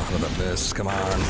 S1: What about this? Come on.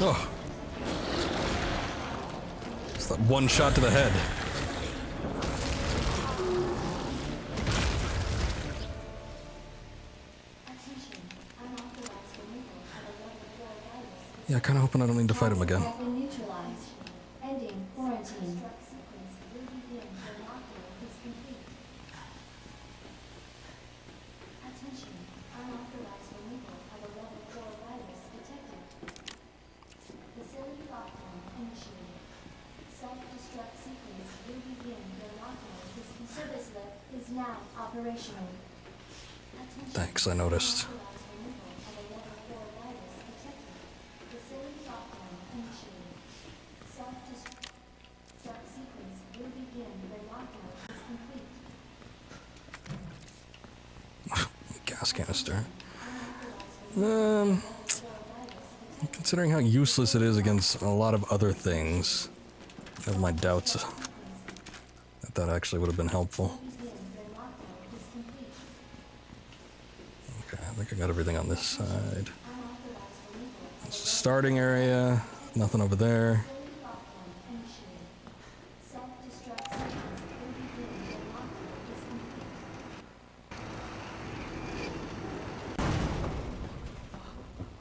S1: Oh. It's that one shot to the head. Yeah, kinda hoping I don't need to fight him again.
S3: Has been neutralized. Ending quarantine. Attention. Unauthorized removal of a level 4 virus detected. Facility lockdown initiated. Self-destruct sequence will begin when lockdown is service lift is now operational. Attention.
S1: Thanks, I noticed.
S3: Unauthorized removal of a level 4 virus detected. Facility lockdown initiated. Self-destruct sequence will begin when lockdown is complete.
S1: Gas canister. Considering how useless it is against a lot of other things, I have my doubts that that actually would have been helpful. Okay, I think I got everything on this side. It's the starting area, nothing over there.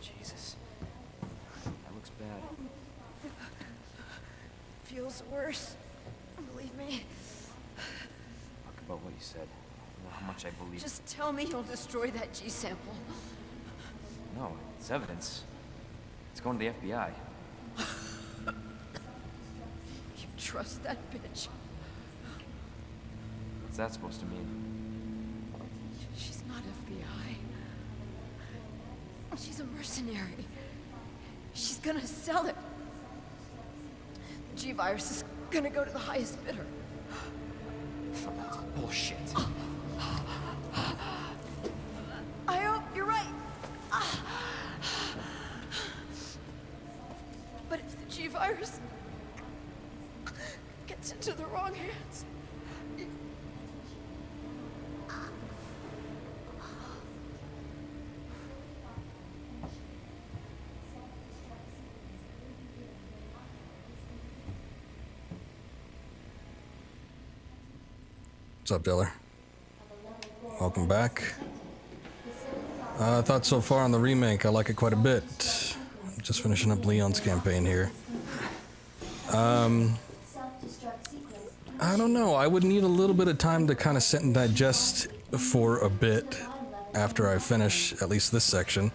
S6: Jesus. That looks bad.
S7: Feels worse. Believe me.
S6: Talk about what you said. You know how much I believe.
S7: Just tell me you'll destroy that G sample.
S6: No, it's evidence. It's going to the FBI.
S7: You trust that bitch?
S6: What's that supposed to mean?
S7: She's not FBI. She's a mercenary. She's gonna sell it. The G-Virus is gonna go to the highest bidder.
S8: That's bullshit.
S7: I hope you're right. But if the G-Virus gets into the wrong hands...
S1: What's up, Diller? Welcome back. I thought so far on the remake, I like it quite a bit. Just finishing up Leon's campaign here. I don't know, I would need a little bit of time to kind of sit and digest for a bit after I finish at least this section.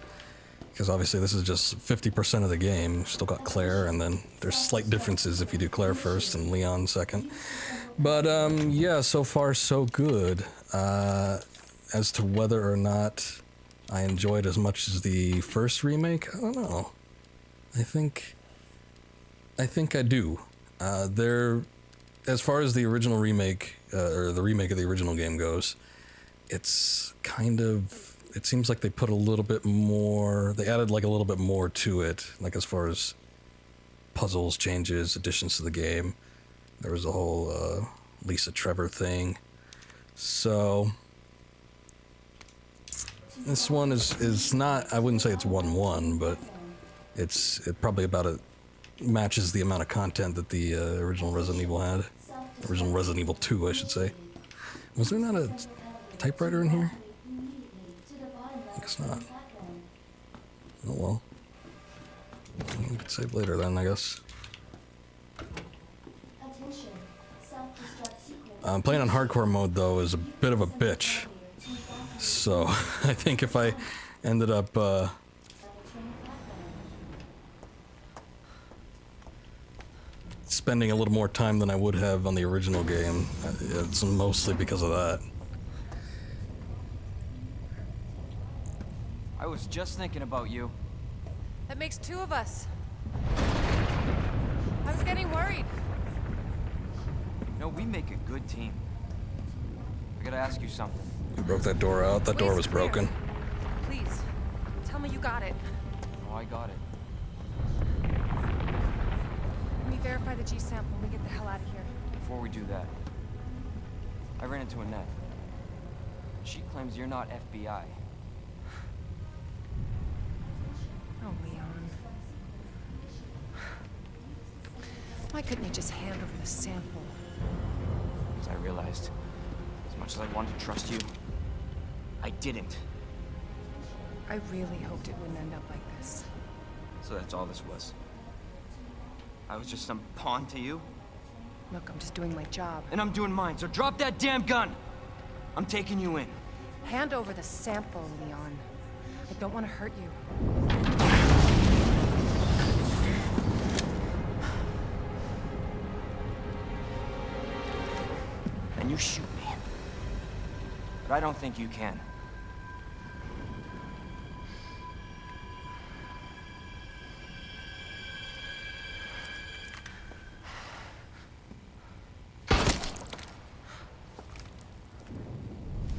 S1: Because obviously this is just 50% of the game. Still got Claire, and then there's slight differences if you do Claire first and Leon second. But yeah, so far so good. As to whether or not I enjoyed as much as the first remake, I don't know. I think I do. As far as the original remake, or the remake of the original game goes, it's kind of, it seems like they put a little bit more, they added like a little bit more to it, like as far as puzzles, changes, additions to the game. There was a whole Lisa Trevor thing. So this one is not, I wouldn't say it's 1-1, but it probably matches the amount of content that the original Resident Evil had. Original Resident Evil 2, I should say. Was there not a typewriter in here? I guess not. Oh well. We could save later then, I guess. Playing on hardcore mode, though, is a bit of a bitch. So, I think if I ended up, spending a little more time than I would have on the original game, it's mostly because of that.
S8: I was just thinking about you.
S9: That makes two of us. I was getting worried.
S8: No, we make a good team. I gotta ask you something.
S1: You broke that door out? That door was broken.
S9: Please, tell me you got it.
S8: Oh, I got it.
S9: Let me verify the G sample and we get the hell out of here.
S8: Before we do that, I ran into Annette. She claims you're not FBI.
S9: Oh, Leon. Why couldn't you just hand over the sample?
S8: Because I realized, as much as I wanted to trust you, I didn't.
S9: I really hoped it wouldn't end up like this.
S8: So that's all this was. I was just some pawn to you,
S9: Look, I'm just doing my job.
S8: and I'm doing mine, so drop that damn gun! I'm taking you in.
S9: Hand over the sample, Leon. I don't want to hurt you.
S8: And you shoot me. But I don't think you can.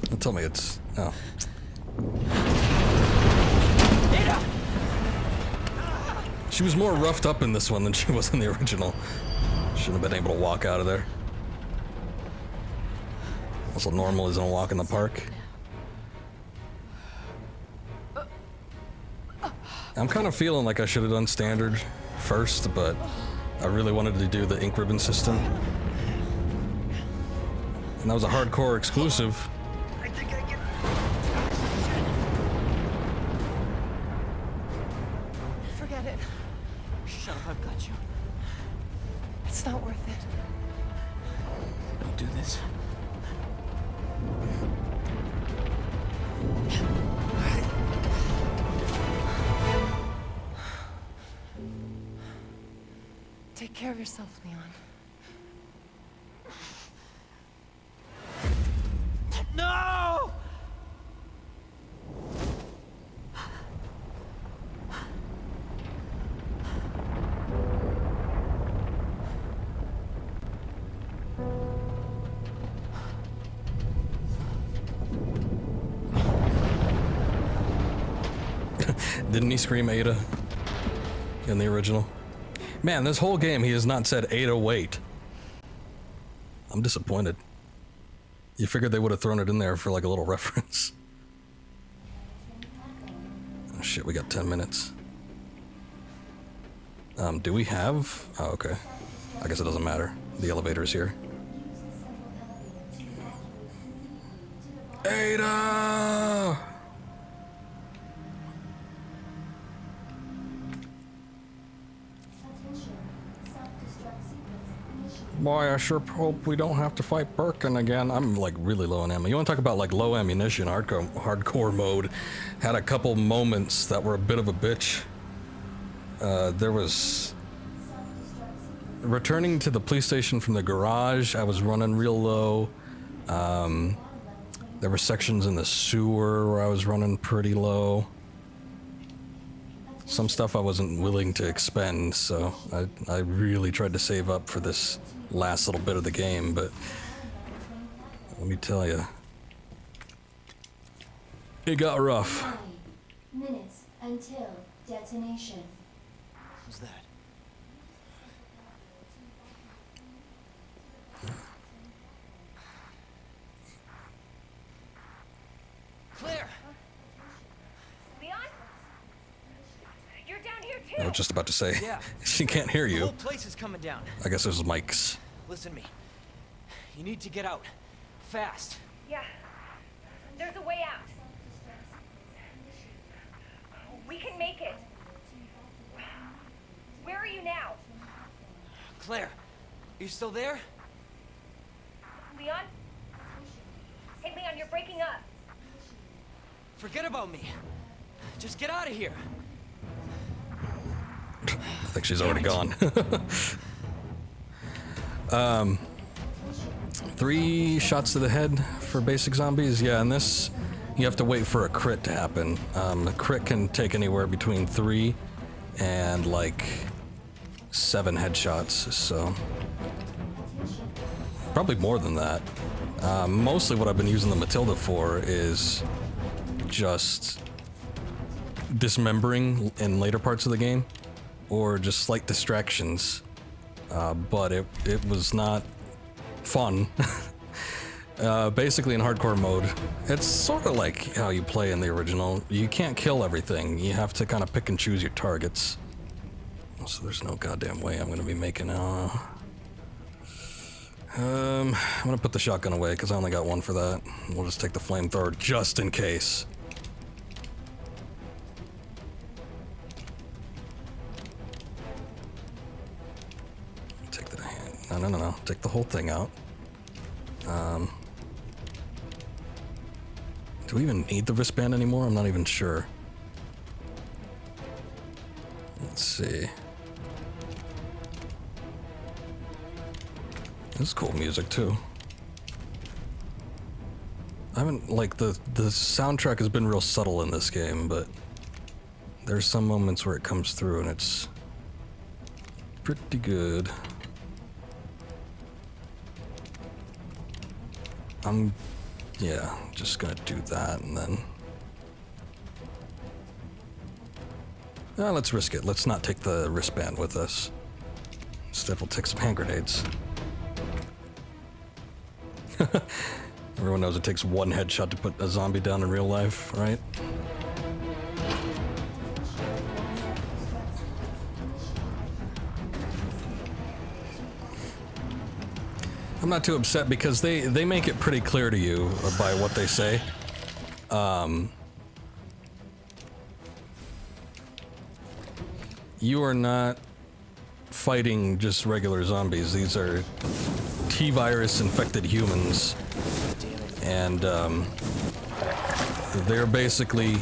S1: Don't tell me it's... Oh. She was more roughed up in this one than she was in the original. Shouldn't have been able to walk out of there. Also, normal isn't a walk in the park. I'm kind of feeling like I should have done standard first, but I really wanted to do the ink ribbon system. And that was a hardcore exclusive.
S4: I think I get...
S9: Forget it.
S8: Shut up, I've got you.
S9: It's not worth it.
S8: Don't do this.
S9: Take care of yourself, Leon.
S8: No!
S1: Didn't he scream Ada in the original? Man, this whole game he has not said Ada wait. I'm disappointed. You figured they would have thrown it in there for like a little reference. Oh shit, we got 10 minutes. Do we have... Oh, okay. I guess it doesn't matter. The elevator's here. Ada! Boy, I sure hope we don't have to fight Birkin again. I'm like really low on ammo. You want to talk about like low ammunition? Hardcore mode had a couple moments that were a bit of a bitch. There was returning to the police station from the garage. I was running real low. There were sections in the sewer where I was running pretty low. Some stuff I wasn't willing to expend, so I really tried to save up for this last little bit of the game, but let me tell you, it got rough.
S3: 9 minutes until detonation.
S8: Who's that? Claire!
S7: Leon? You're down here too.
S1: I was just about to say,
S8: Yeah.
S1: she can't hear
S8: The
S1: you.
S8: whole place is coming down.
S1: I guess there's mics.
S8: Listen to me. You need to get out. Fast.
S7: Yeah. There's a way out. We can make it. Where are you now?
S8: Claire, you still there?
S7: Leon? Hey, Leon, you're breaking up.
S8: Forget about me. Just get out of here.
S1: I think she's already gone. 3 shots to the head for basic zombies. Yeah, and this, you have to wait for a crit to happen. A crit can take anywhere between 3 and like 7 headshots, so probably more than that. Mostly what I've been using the Matilda for is just dismembering in later parts of the game, or just slight distractions, but it was not fun. Basically in hardcore mode, it's sort of like how you play in the original. You can't kill everything. You have to kind of pick and choose your targets. So there's no goddamn way I'm gonna be making I'm gonna put the shotgun away because I only got one for that. We'll just take the flamethrower just in case. Take the hand. No. Take the whole thing out. Do we even need the wristband anymore? I'm not even sure. Let's see. This is cool music too. I haven't, like, the soundtrack has been real subtle in this game, but there's some moments where it comes through and it's pretty good. I'm, yeah, just gonna do that and then... let's risk it. Let's not take the wristband with us. Instead, we'll take some hand grenades. Everyone knows it takes one headshot to put a zombie down in real life, right? I'm not too upset because they make it pretty clear to you by what they say. You are not fighting just regular zombies. These are T-virus infected humans, and they're basically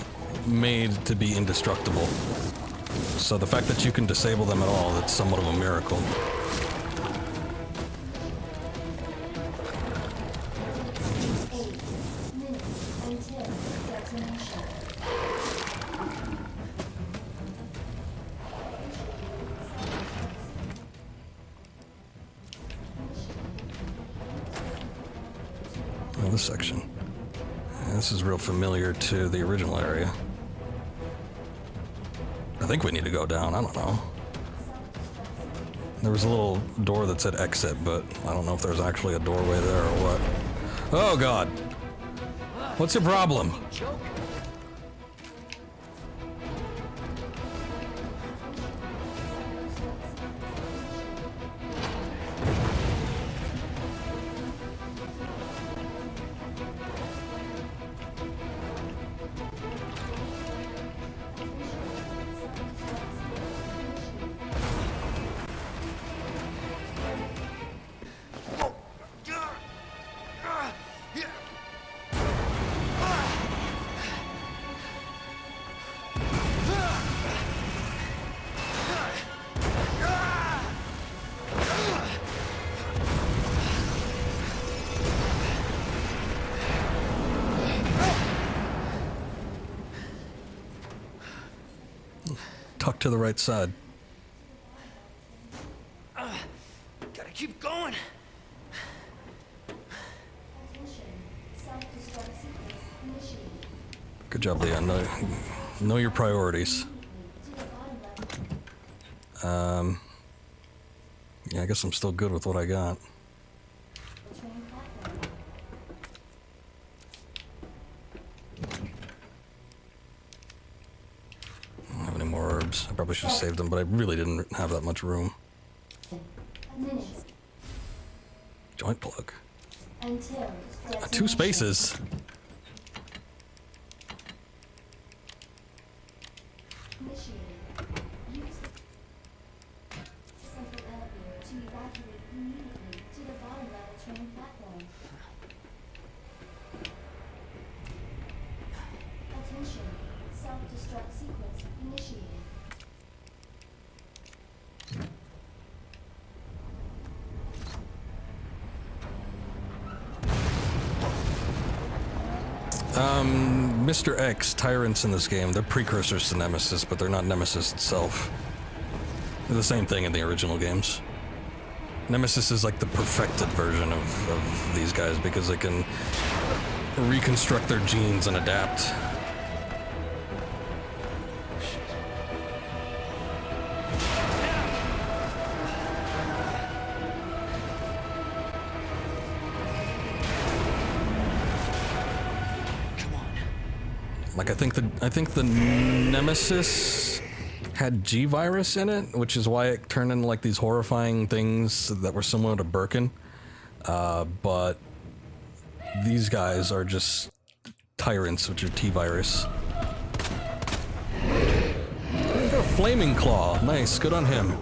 S1: made to be indestructible. So the fact that you can disable them at all, that's somewhat of a miracle. This section. Yeah, this is real familiar to the original area. I think we need to go down, I don't know. There was a little door that said exit, but I don't know if there's actually a doorway there or what. Oh god! What's your problem? Tuck to the right side.
S8: Gotta keep going.
S1: Good job, Leon. Know your priorities. Yeah, I guess I'm still good with what I got. I don't have any more herbs. I probably should have saved them, but I really didn't have that much room. Joint plug. 2 spaces. Mr. X, tyrants in this game, they're precursors to Nemesis, but they're not Nemesis itself. They're the same thing in the original games. Nemesis is like the perfected version of these guys because they can reconstruct their genes and adapt. Like I think the Nemesis had G-Virus in it, which is why it turned into like these horrifying things that were similar to Birkin. But these guys are just tyrants, which are T-Virus. A flaming claw, nice, good on him.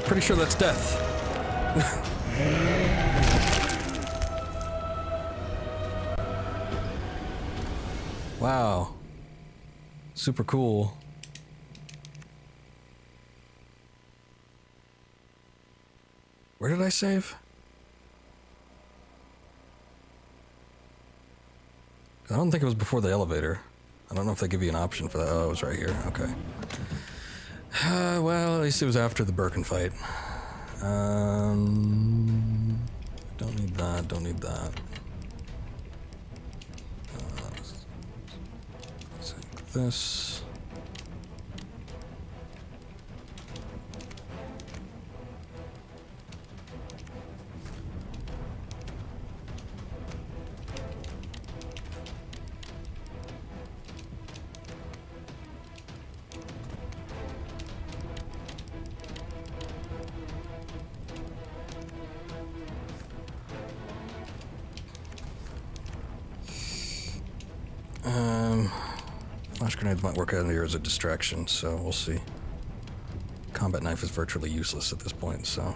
S1: Pretty sure that's death. Wow. Super cool. Where did I save? I don't think it was before the elevator. I don't know if they give you an option for that. Oh, it was right here. Okay. Well, at least it was after the Birkin fight. Don't need that, don't need that. Let's take this. Flash grenades might work out here as a distraction, so we'll see. Combat knife is virtually useless at this point, so...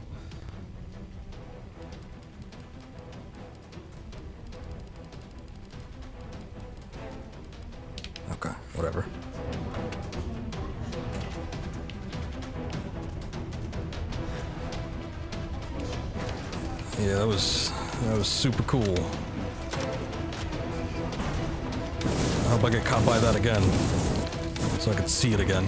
S1: Okay, whatever. Yeah, that was super cool. I hope I get caught by that again, so I can see it again.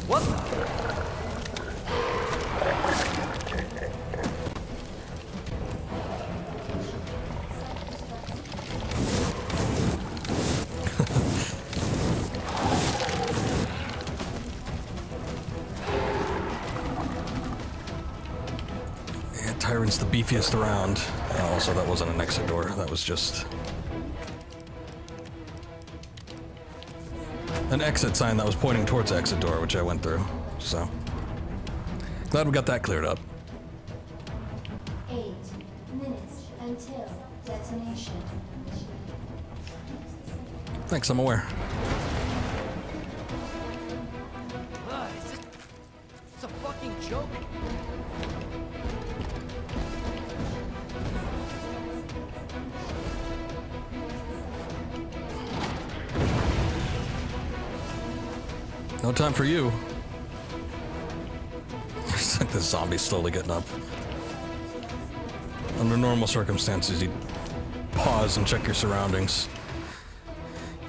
S8: What?
S1: Yeah, Tyrant's the beefiest around. Also, that wasn't an exit door. That was just an exit sign that was pointing towards the exit door, which I went through. So, glad we got that cleared up.
S3: 8 minutes until detonation.
S1: Thanks, I'm aware.
S8: It's a fucking joke.
S1: No time for you. It's like the zombie's slowly getting up. Under normal circumstances, you'd pause and check your surroundings.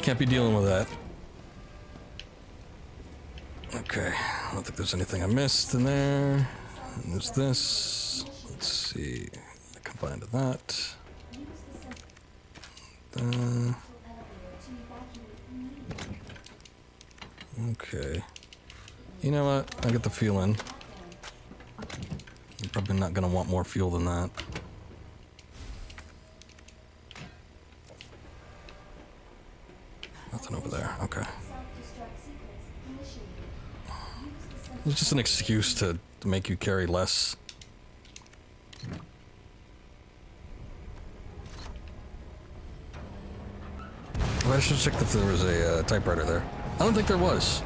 S1: Can't be dealing with that. Okay, I don't think there's anything I missed in there. And there's this. Let's see. Combine to that. Okay. You know what? I get the feeling you're probably not gonna want more fuel than that. Nothing over there. Okay. It's just an excuse to make you carry less. Well, I should check if there was a typewriter there. I don't think there was.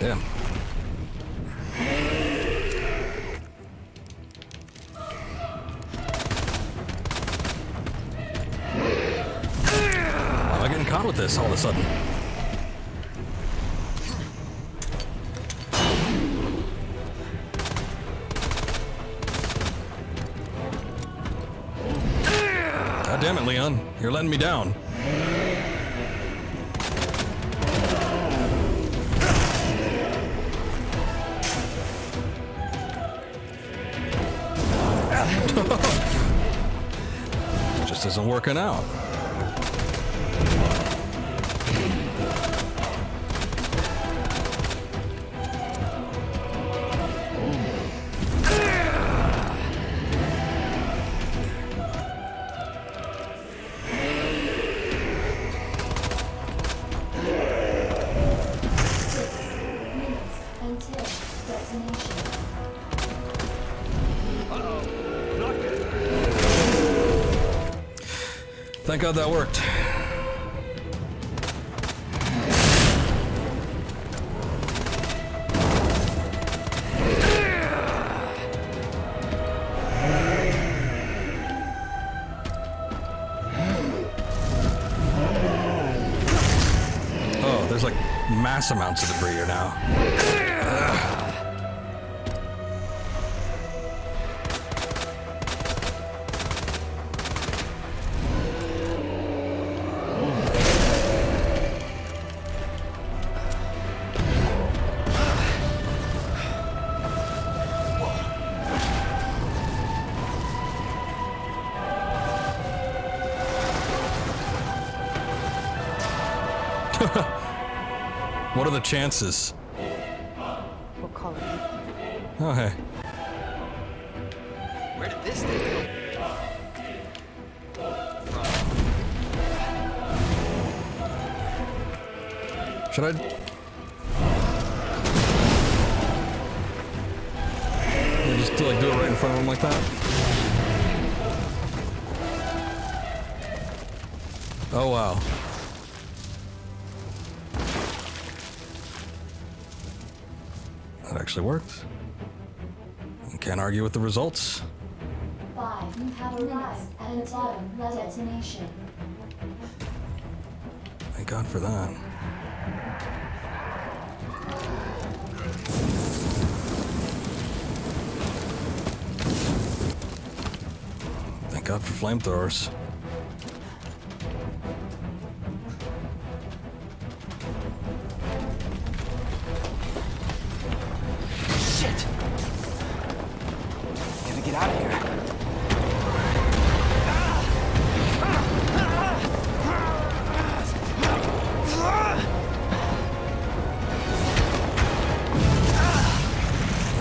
S1: Damn. Am I getting caught with this all of a sudden? God damn it, Leon. You're letting me down. Just isn't working out. Thank God that worked. Oh, there's like mass amounts of debris here now. What are the chances?
S9: We'll call it.
S1: Oh, hey.
S8: Where did this thing come from?
S1: Should I? Yeah, just like do it right in front of him like that? Oh, wow. That actually worked. Can't argue with the results.
S3: 5. You have arrived at the bottom destination.
S1: Thank God for that. Thank God for flamethrowers.
S8: Shit! Gotta get out of here.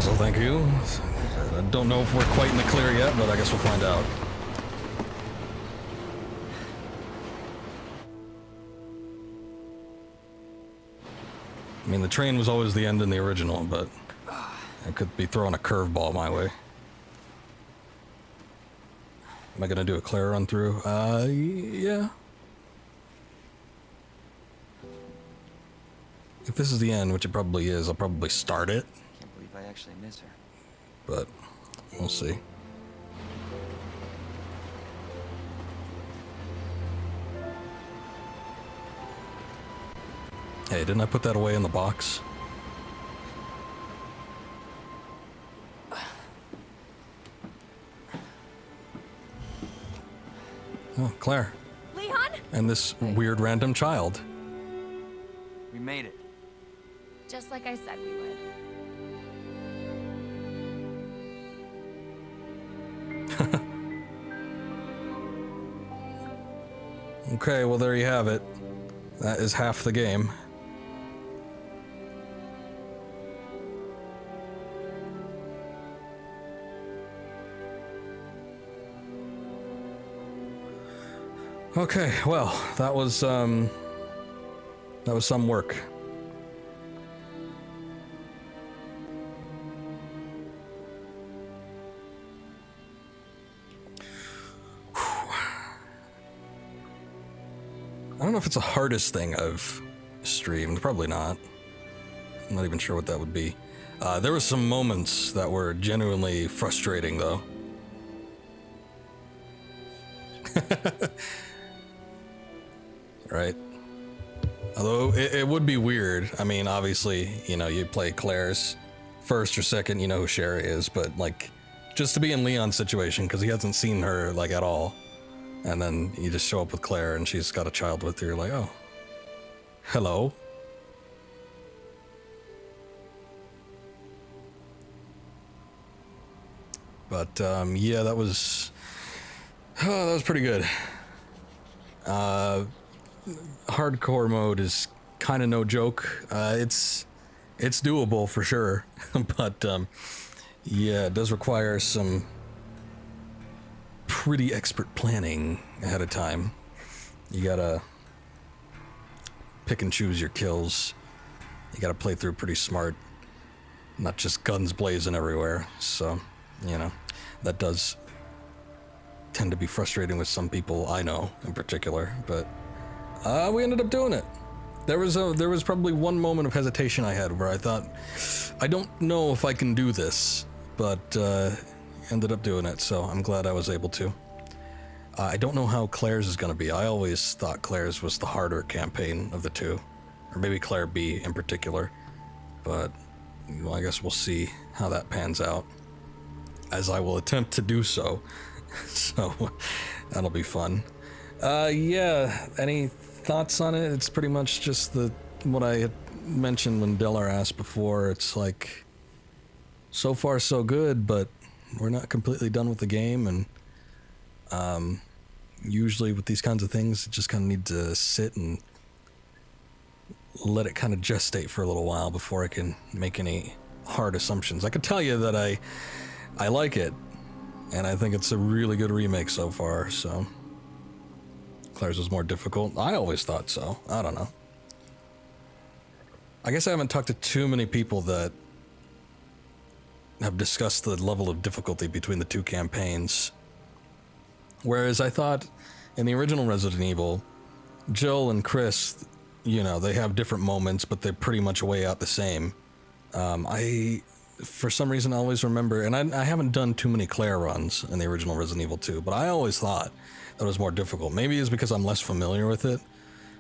S1: So thank you. I don't know if we're quite in the clear yet, but I guess we'll find out. I mean, the train was always the end in the original, but I could be throwing a curveball my way. Am I gonna do a Claire run through? Yeah. If this is the end, which it probably is, I'll probably start it,
S8: Can't believe I actually miss her.
S1: but we'll see. Hey, didn't I put that away in the box? Oh, Claire.
S7: Leon?
S1: And this weird random child.
S8: We made it.
S9: Just like I said we would.
S1: Okay, well there you have it. That is half the game. Okay, well, that was some work. I don't know if it's the hardest thing I've streamed. Probably not. I'm not even sure what that would be. There were some moments that were genuinely frustrating, though. Right? Although it would be weird. I mean, obviously, you know, you play Claire's first or second, you know who Sherry is, but like, just to be in Leon's situation, because he hasn't seen her like at all. And then you just show up with Claire and she's got a child with her. You're like, oh, hello. But yeah, that was pretty good. Hardcore mode is kind of no joke. It's doable for sure, but yeah, it does require some pretty expert planning ahead of time. You gotta pick and choose your kills. You gotta play through pretty smart, not just guns blazing everywhere. So, you know, that does tend to be frustrating with some people I know in particular, but we ended up doing it. There was probably one moment of hesitation I had where I thought, I don't know if I can do this, but ended up doing it, so I'm glad I was able to. I don't know how Claire's is going to be. I always thought Claire's was the harder campaign of the two, or maybe Claire B in particular, but well, I guess we'll see how that pans out, as I will attempt to do so. So that'll be fun. Yeah, any thoughts on it? It's pretty much just what I had mentioned when Dellar asked before. It's like, so far so good, but we're not completely done with the game, and usually with these kinds of things, it just kind of need to sit and let it kind of gestate for a little while before I can make any hard assumptions. I could tell you that I like it, and I think it's a really good remake so far, so... Claire's was more difficult. I always thought so. I don't know. I guess I haven't talked to too many people that have discussed the level of difficulty between the two campaigns. Whereas I thought in the original Resident Evil, Jill and Chris, you know, they have different moments, but they're pretty much way out the same. For some reason, I always remember, and I haven't done too many Claire runs in the original Resident Evil 2, but I always thought that it was more difficult. Maybe it's because I'm less familiar with it,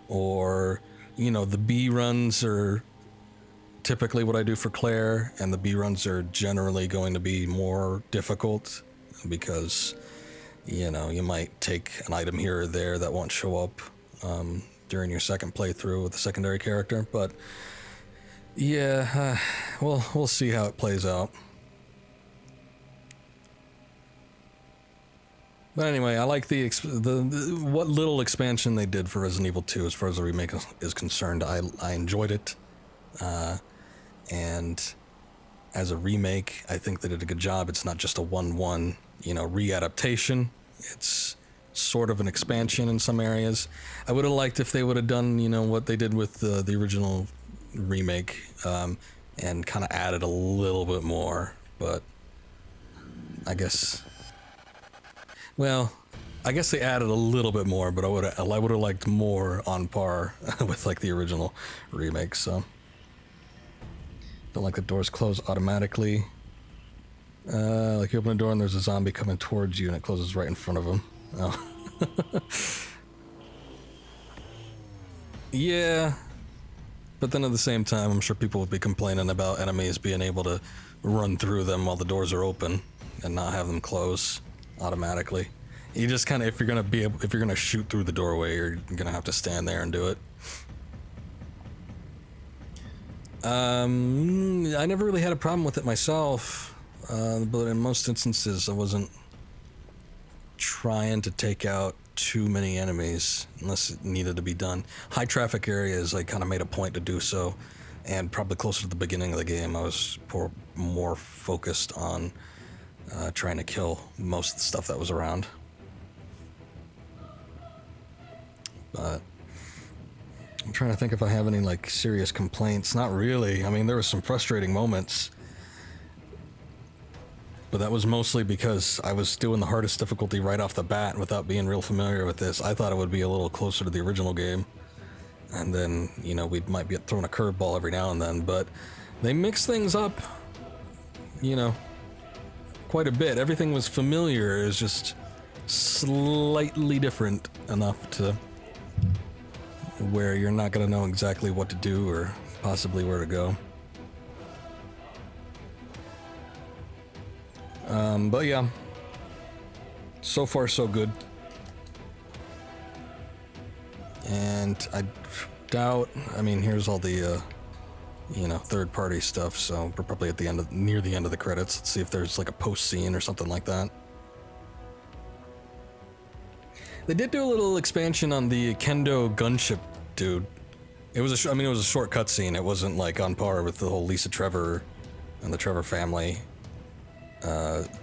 S1: or, you know, the B runs are typically what I do for Claire, and the B runs are generally going to be more difficult because, you know, you might take an item here or there that won't show up during your second playthrough with the secondary character, but yeah, we'll see how it plays out. But anyway, I like the what little expansion they did for Resident Evil 2 as far as the remake is concerned. I enjoyed it. And as a remake, I think they did a good job. It's not just a 1-1, you know, re-adaptation. It's sort of an expansion in some areas. I would have liked if they would have done, you know, what they did with the original remake, and kind of added a little bit more, but I guess... Well, I guess they added a little bit more, but I would have liked more on par with like the original remake. So don't like the doors close automatically. Like you open a door and there's a zombie coming towards you and it closes right in front of him. Oh. Yeah, but then at the same time, I'm sure people would be complaining about enemies being able to run through them while the doors are open and not have them close automatically. You just kind of, if you're gonna shoot through the doorway, you're gonna have to stand there and do it. I never really had a problem with it myself, but in most instances I wasn't trying to take out too many enemies unless it needed to be done. High traffic areas, I kind of made a point to do so, and probably closer to the beginning of the game I was more focused on trying to kill most of the stuff that was around. But I'm trying to think if I have any like serious complaints. Not really. I mean, there was some frustrating moments, but that was mostly because I was doing the hardest difficulty right off the bat without being real familiar with this. I thought it would be a little closer to the original game, and then, you know, we might be throwing a curveball every now and then, but they mix things up, you know, quite a bit. Everything was familiar. It was just slightly different enough to where you're not going to know exactly what to do or possibly where to go. But yeah, so far so good. And I doubt, I mean, here's all the, you know, third-party stuff, so we're probably at the end near the end of the credits. Let's see if there's like a post-scene or something like that. They did do a little expansion on the Kendo gunship dude. It was it was a short cutscene. It wasn't like on par with the whole Lisa Trevor and the Trevor family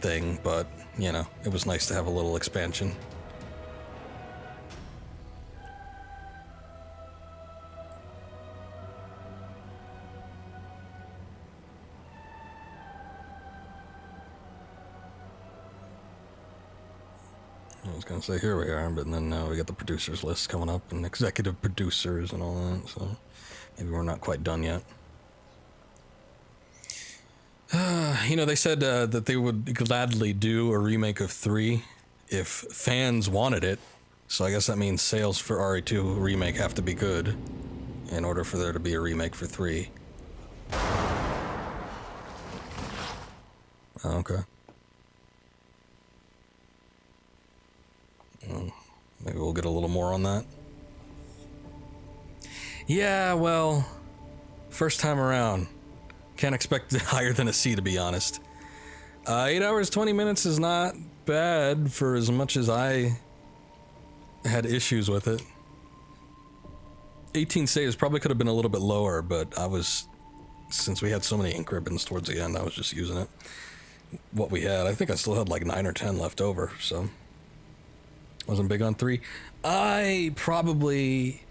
S1: thing, but, you know, it was nice to have a little expansion. I was gonna say here we are, but then now we got the producers list coming up and executive producers and all that, so maybe we're not quite done yet. You know, they said that they would gladly do a remake of 3 if fans wanted it, so I guess that means sales for RE2 Remake have to be good in order for there to be a remake for 3. Oh, okay. Maybe we'll get a little more on that. Yeah, well, first time around. Can't expect higher than a C, to be honest. 8 hours, 20 minutes is not bad for as much as I had issues with it. 18 saves probably could have been a little bit lower, but I was since we had so many ink ribbons towards the end, I was just using it. What we had, I think I still had like 9 or 10 left over, so wasn't big on 3. I probably,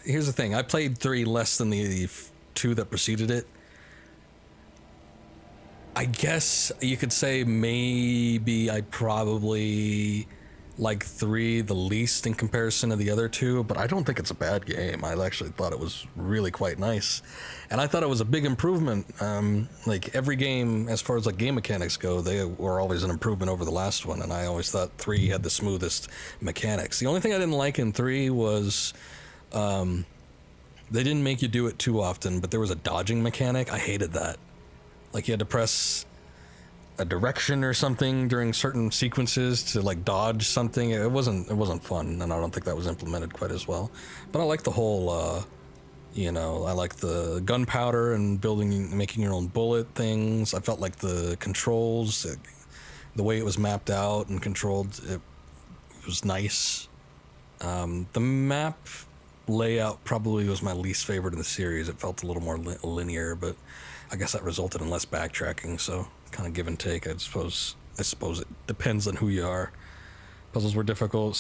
S1: here's the thing, I played 3 less than the 2 that preceded it. I guess you could say maybe I probably like 3 the least in comparison to the other 2, but I don't think it's a bad game. I actually thought it was really quite nice, and I thought it was a big improvement. Like every game, as far as like game mechanics go, they were always an improvement over the last one, and I always thought 3 had the smoothest mechanics. The only thing I didn't like in 3 was they didn't make you do it too often, but there was a dodging mechanic. I hated that. Like you had to press a direction or something during certain sequences to like dodge something. It wasn't fun, and I don't think that was implemented quite as well. But I like the whole, you know, I like the gunpowder and making your own bullet things. I felt like the controls, the way it was mapped out and controlled, it was nice. The map layout probably was my least favorite in the series. It felt a little more linear, but I guess that resulted in less backtracking, so kind of give and take. I suppose it depends on who you are. Puzzles were difficult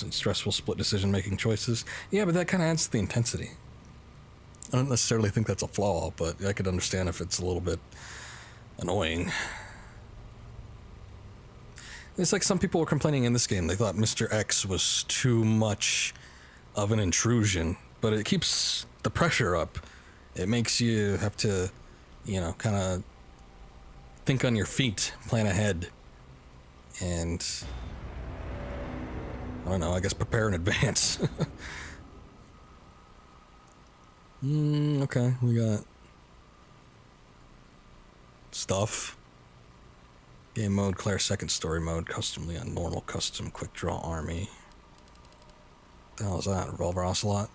S1: and stressful split decision-making choices. Yeah, but that kind of adds to the intensity. I don't necessarily think that's a flaw, but I could understand if it's a little bit annoying. It's like some people were complaining in this game. They thought Mr. X was too much of an intrusion, but it keeps the pressure up. It makes you have to, you know, kind of think on your feet, plan ahead, and I don't know, I guess prepare in advance. Okay, we got stuff. Game mode, Claire second story mode, custom Leon, normal, custom, quick draw army. The hell is that? Revolver Ocelot?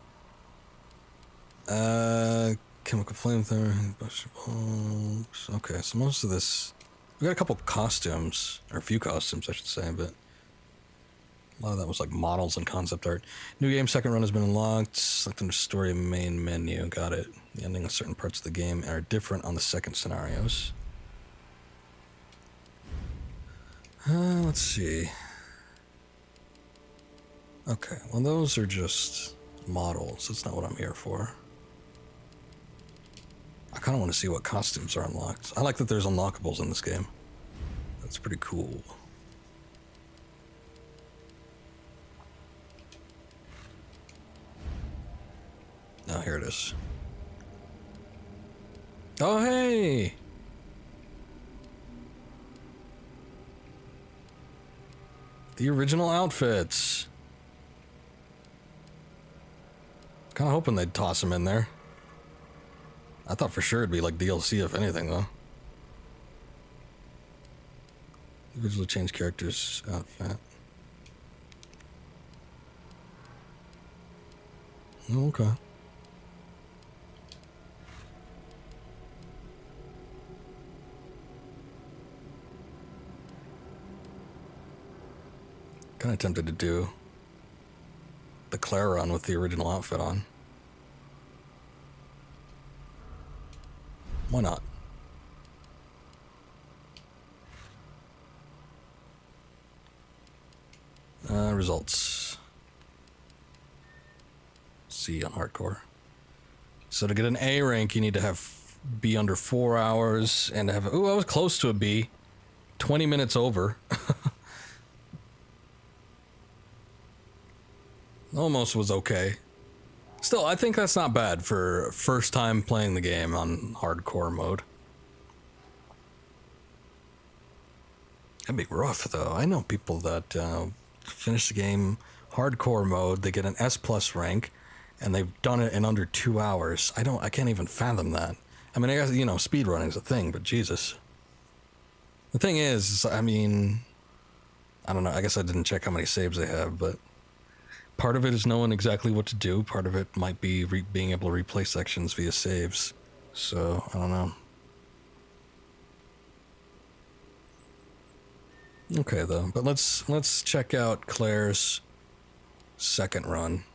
S1: Chemical flamethrower, bulbs. Okay, so most of this, we got a couple costumes, or a few costumes, I should say, but a lot of that was like models and concept art. New game second run has been unlocked. Select under story main menu. Got it. The ending of certain parts of the game are different on the second scenarios. Let's see. Okay, well those are just models. That's not what I'm here for. I kind of want to see what costumes are unlocked. I like that there's unlockables in this game. That's pretty cool. Oh, here it is. Oh, hey! The original outfits. Kind of hoping they'd toss them in there. I thought for sure it'd be like DLC, if anything, though. Visually change characters outfit. Okay. Kind of tempted to do the Claire run with the original outfit on. Why not? Results. C on hardcore. So to get an A rank, you need to be under 4 hours and have. Ooh, I was close to a B. 20 minutes over. Almost was okay. Still, I think that's not bad for first time playing the game on hardcore mode. That'd be rough, though. I know people that finish the game hardcore mode, they get an S+ rank, and they've done it in under 2 hours. I can't even fathom that. I mean, I guess, you know, speedrunning's a thing, but Jesus. The thing is, I mean, I don't know, I guess I didn't check how many saves they have, but part of it is knowing exactly what to do. Part of it might be being able to replay sections via saves. So, I don't know. Okay, though. But let's check out Claire's second run.